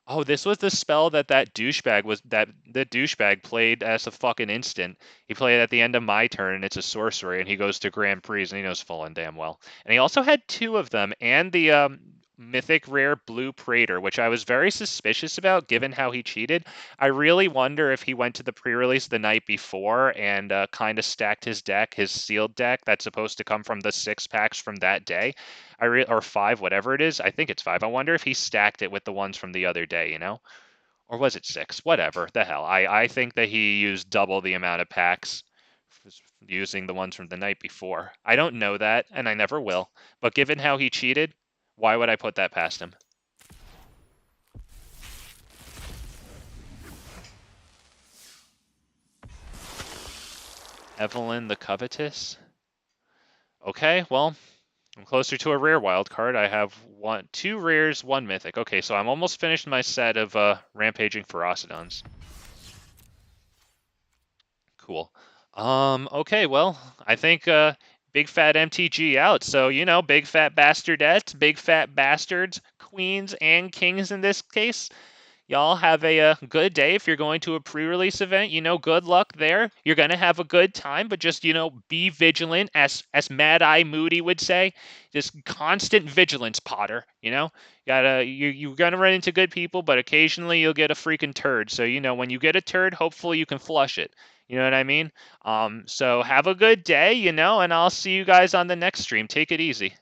Oh, this was the spell that the douchebag played as a fucking instant. He played it at the end of my turn, and it's a sorcery, and he goes to Grand Prix, and he knows full and damn well. And he also had two of them, and the mythic rare Blue Praetor, which I was very suspicious about, given how he cheated. I really wonder if he went to the pre-release the night before and kind of stacked his deck, his sealed deck that's supposed to come from the 6 packs from that day. Or 5, whatever it is. I think it's 5. I wonder if he stacked it with the ones from the other day, you know? Or was it 6? Whatever. The hell. I think that he used double the amount of packs using the ones from the night before. I don't know that, and I never will. But given how he cheated, why would I put that past him? Evelyn the Covetous? Okay, well, I'm closer to a rare wild card. I have 2 rares, 1 mythic. Okay, so I'm almost finished my set of Rampaging Ferocidons. Cool. Okay, well, I think big fat MTG out. So, you know, big fat bastardettes, big fat bastards, queens and kings in this case. Y'all have a good day. If you're going to a pre-release event, you know, good luck there. You're gonna have a good time, but just, you know, be vigilant, as Mad Eye Moody would say. Just constant vigilance, Potter. You know, you're gonna run into good people, but occasionally you'll get a freaking turd. So you know, when you get a turd, hopefully you can flush it. You know what I mean? So have a good day, you know, and I'll see you guys on the next stream. Take it easy.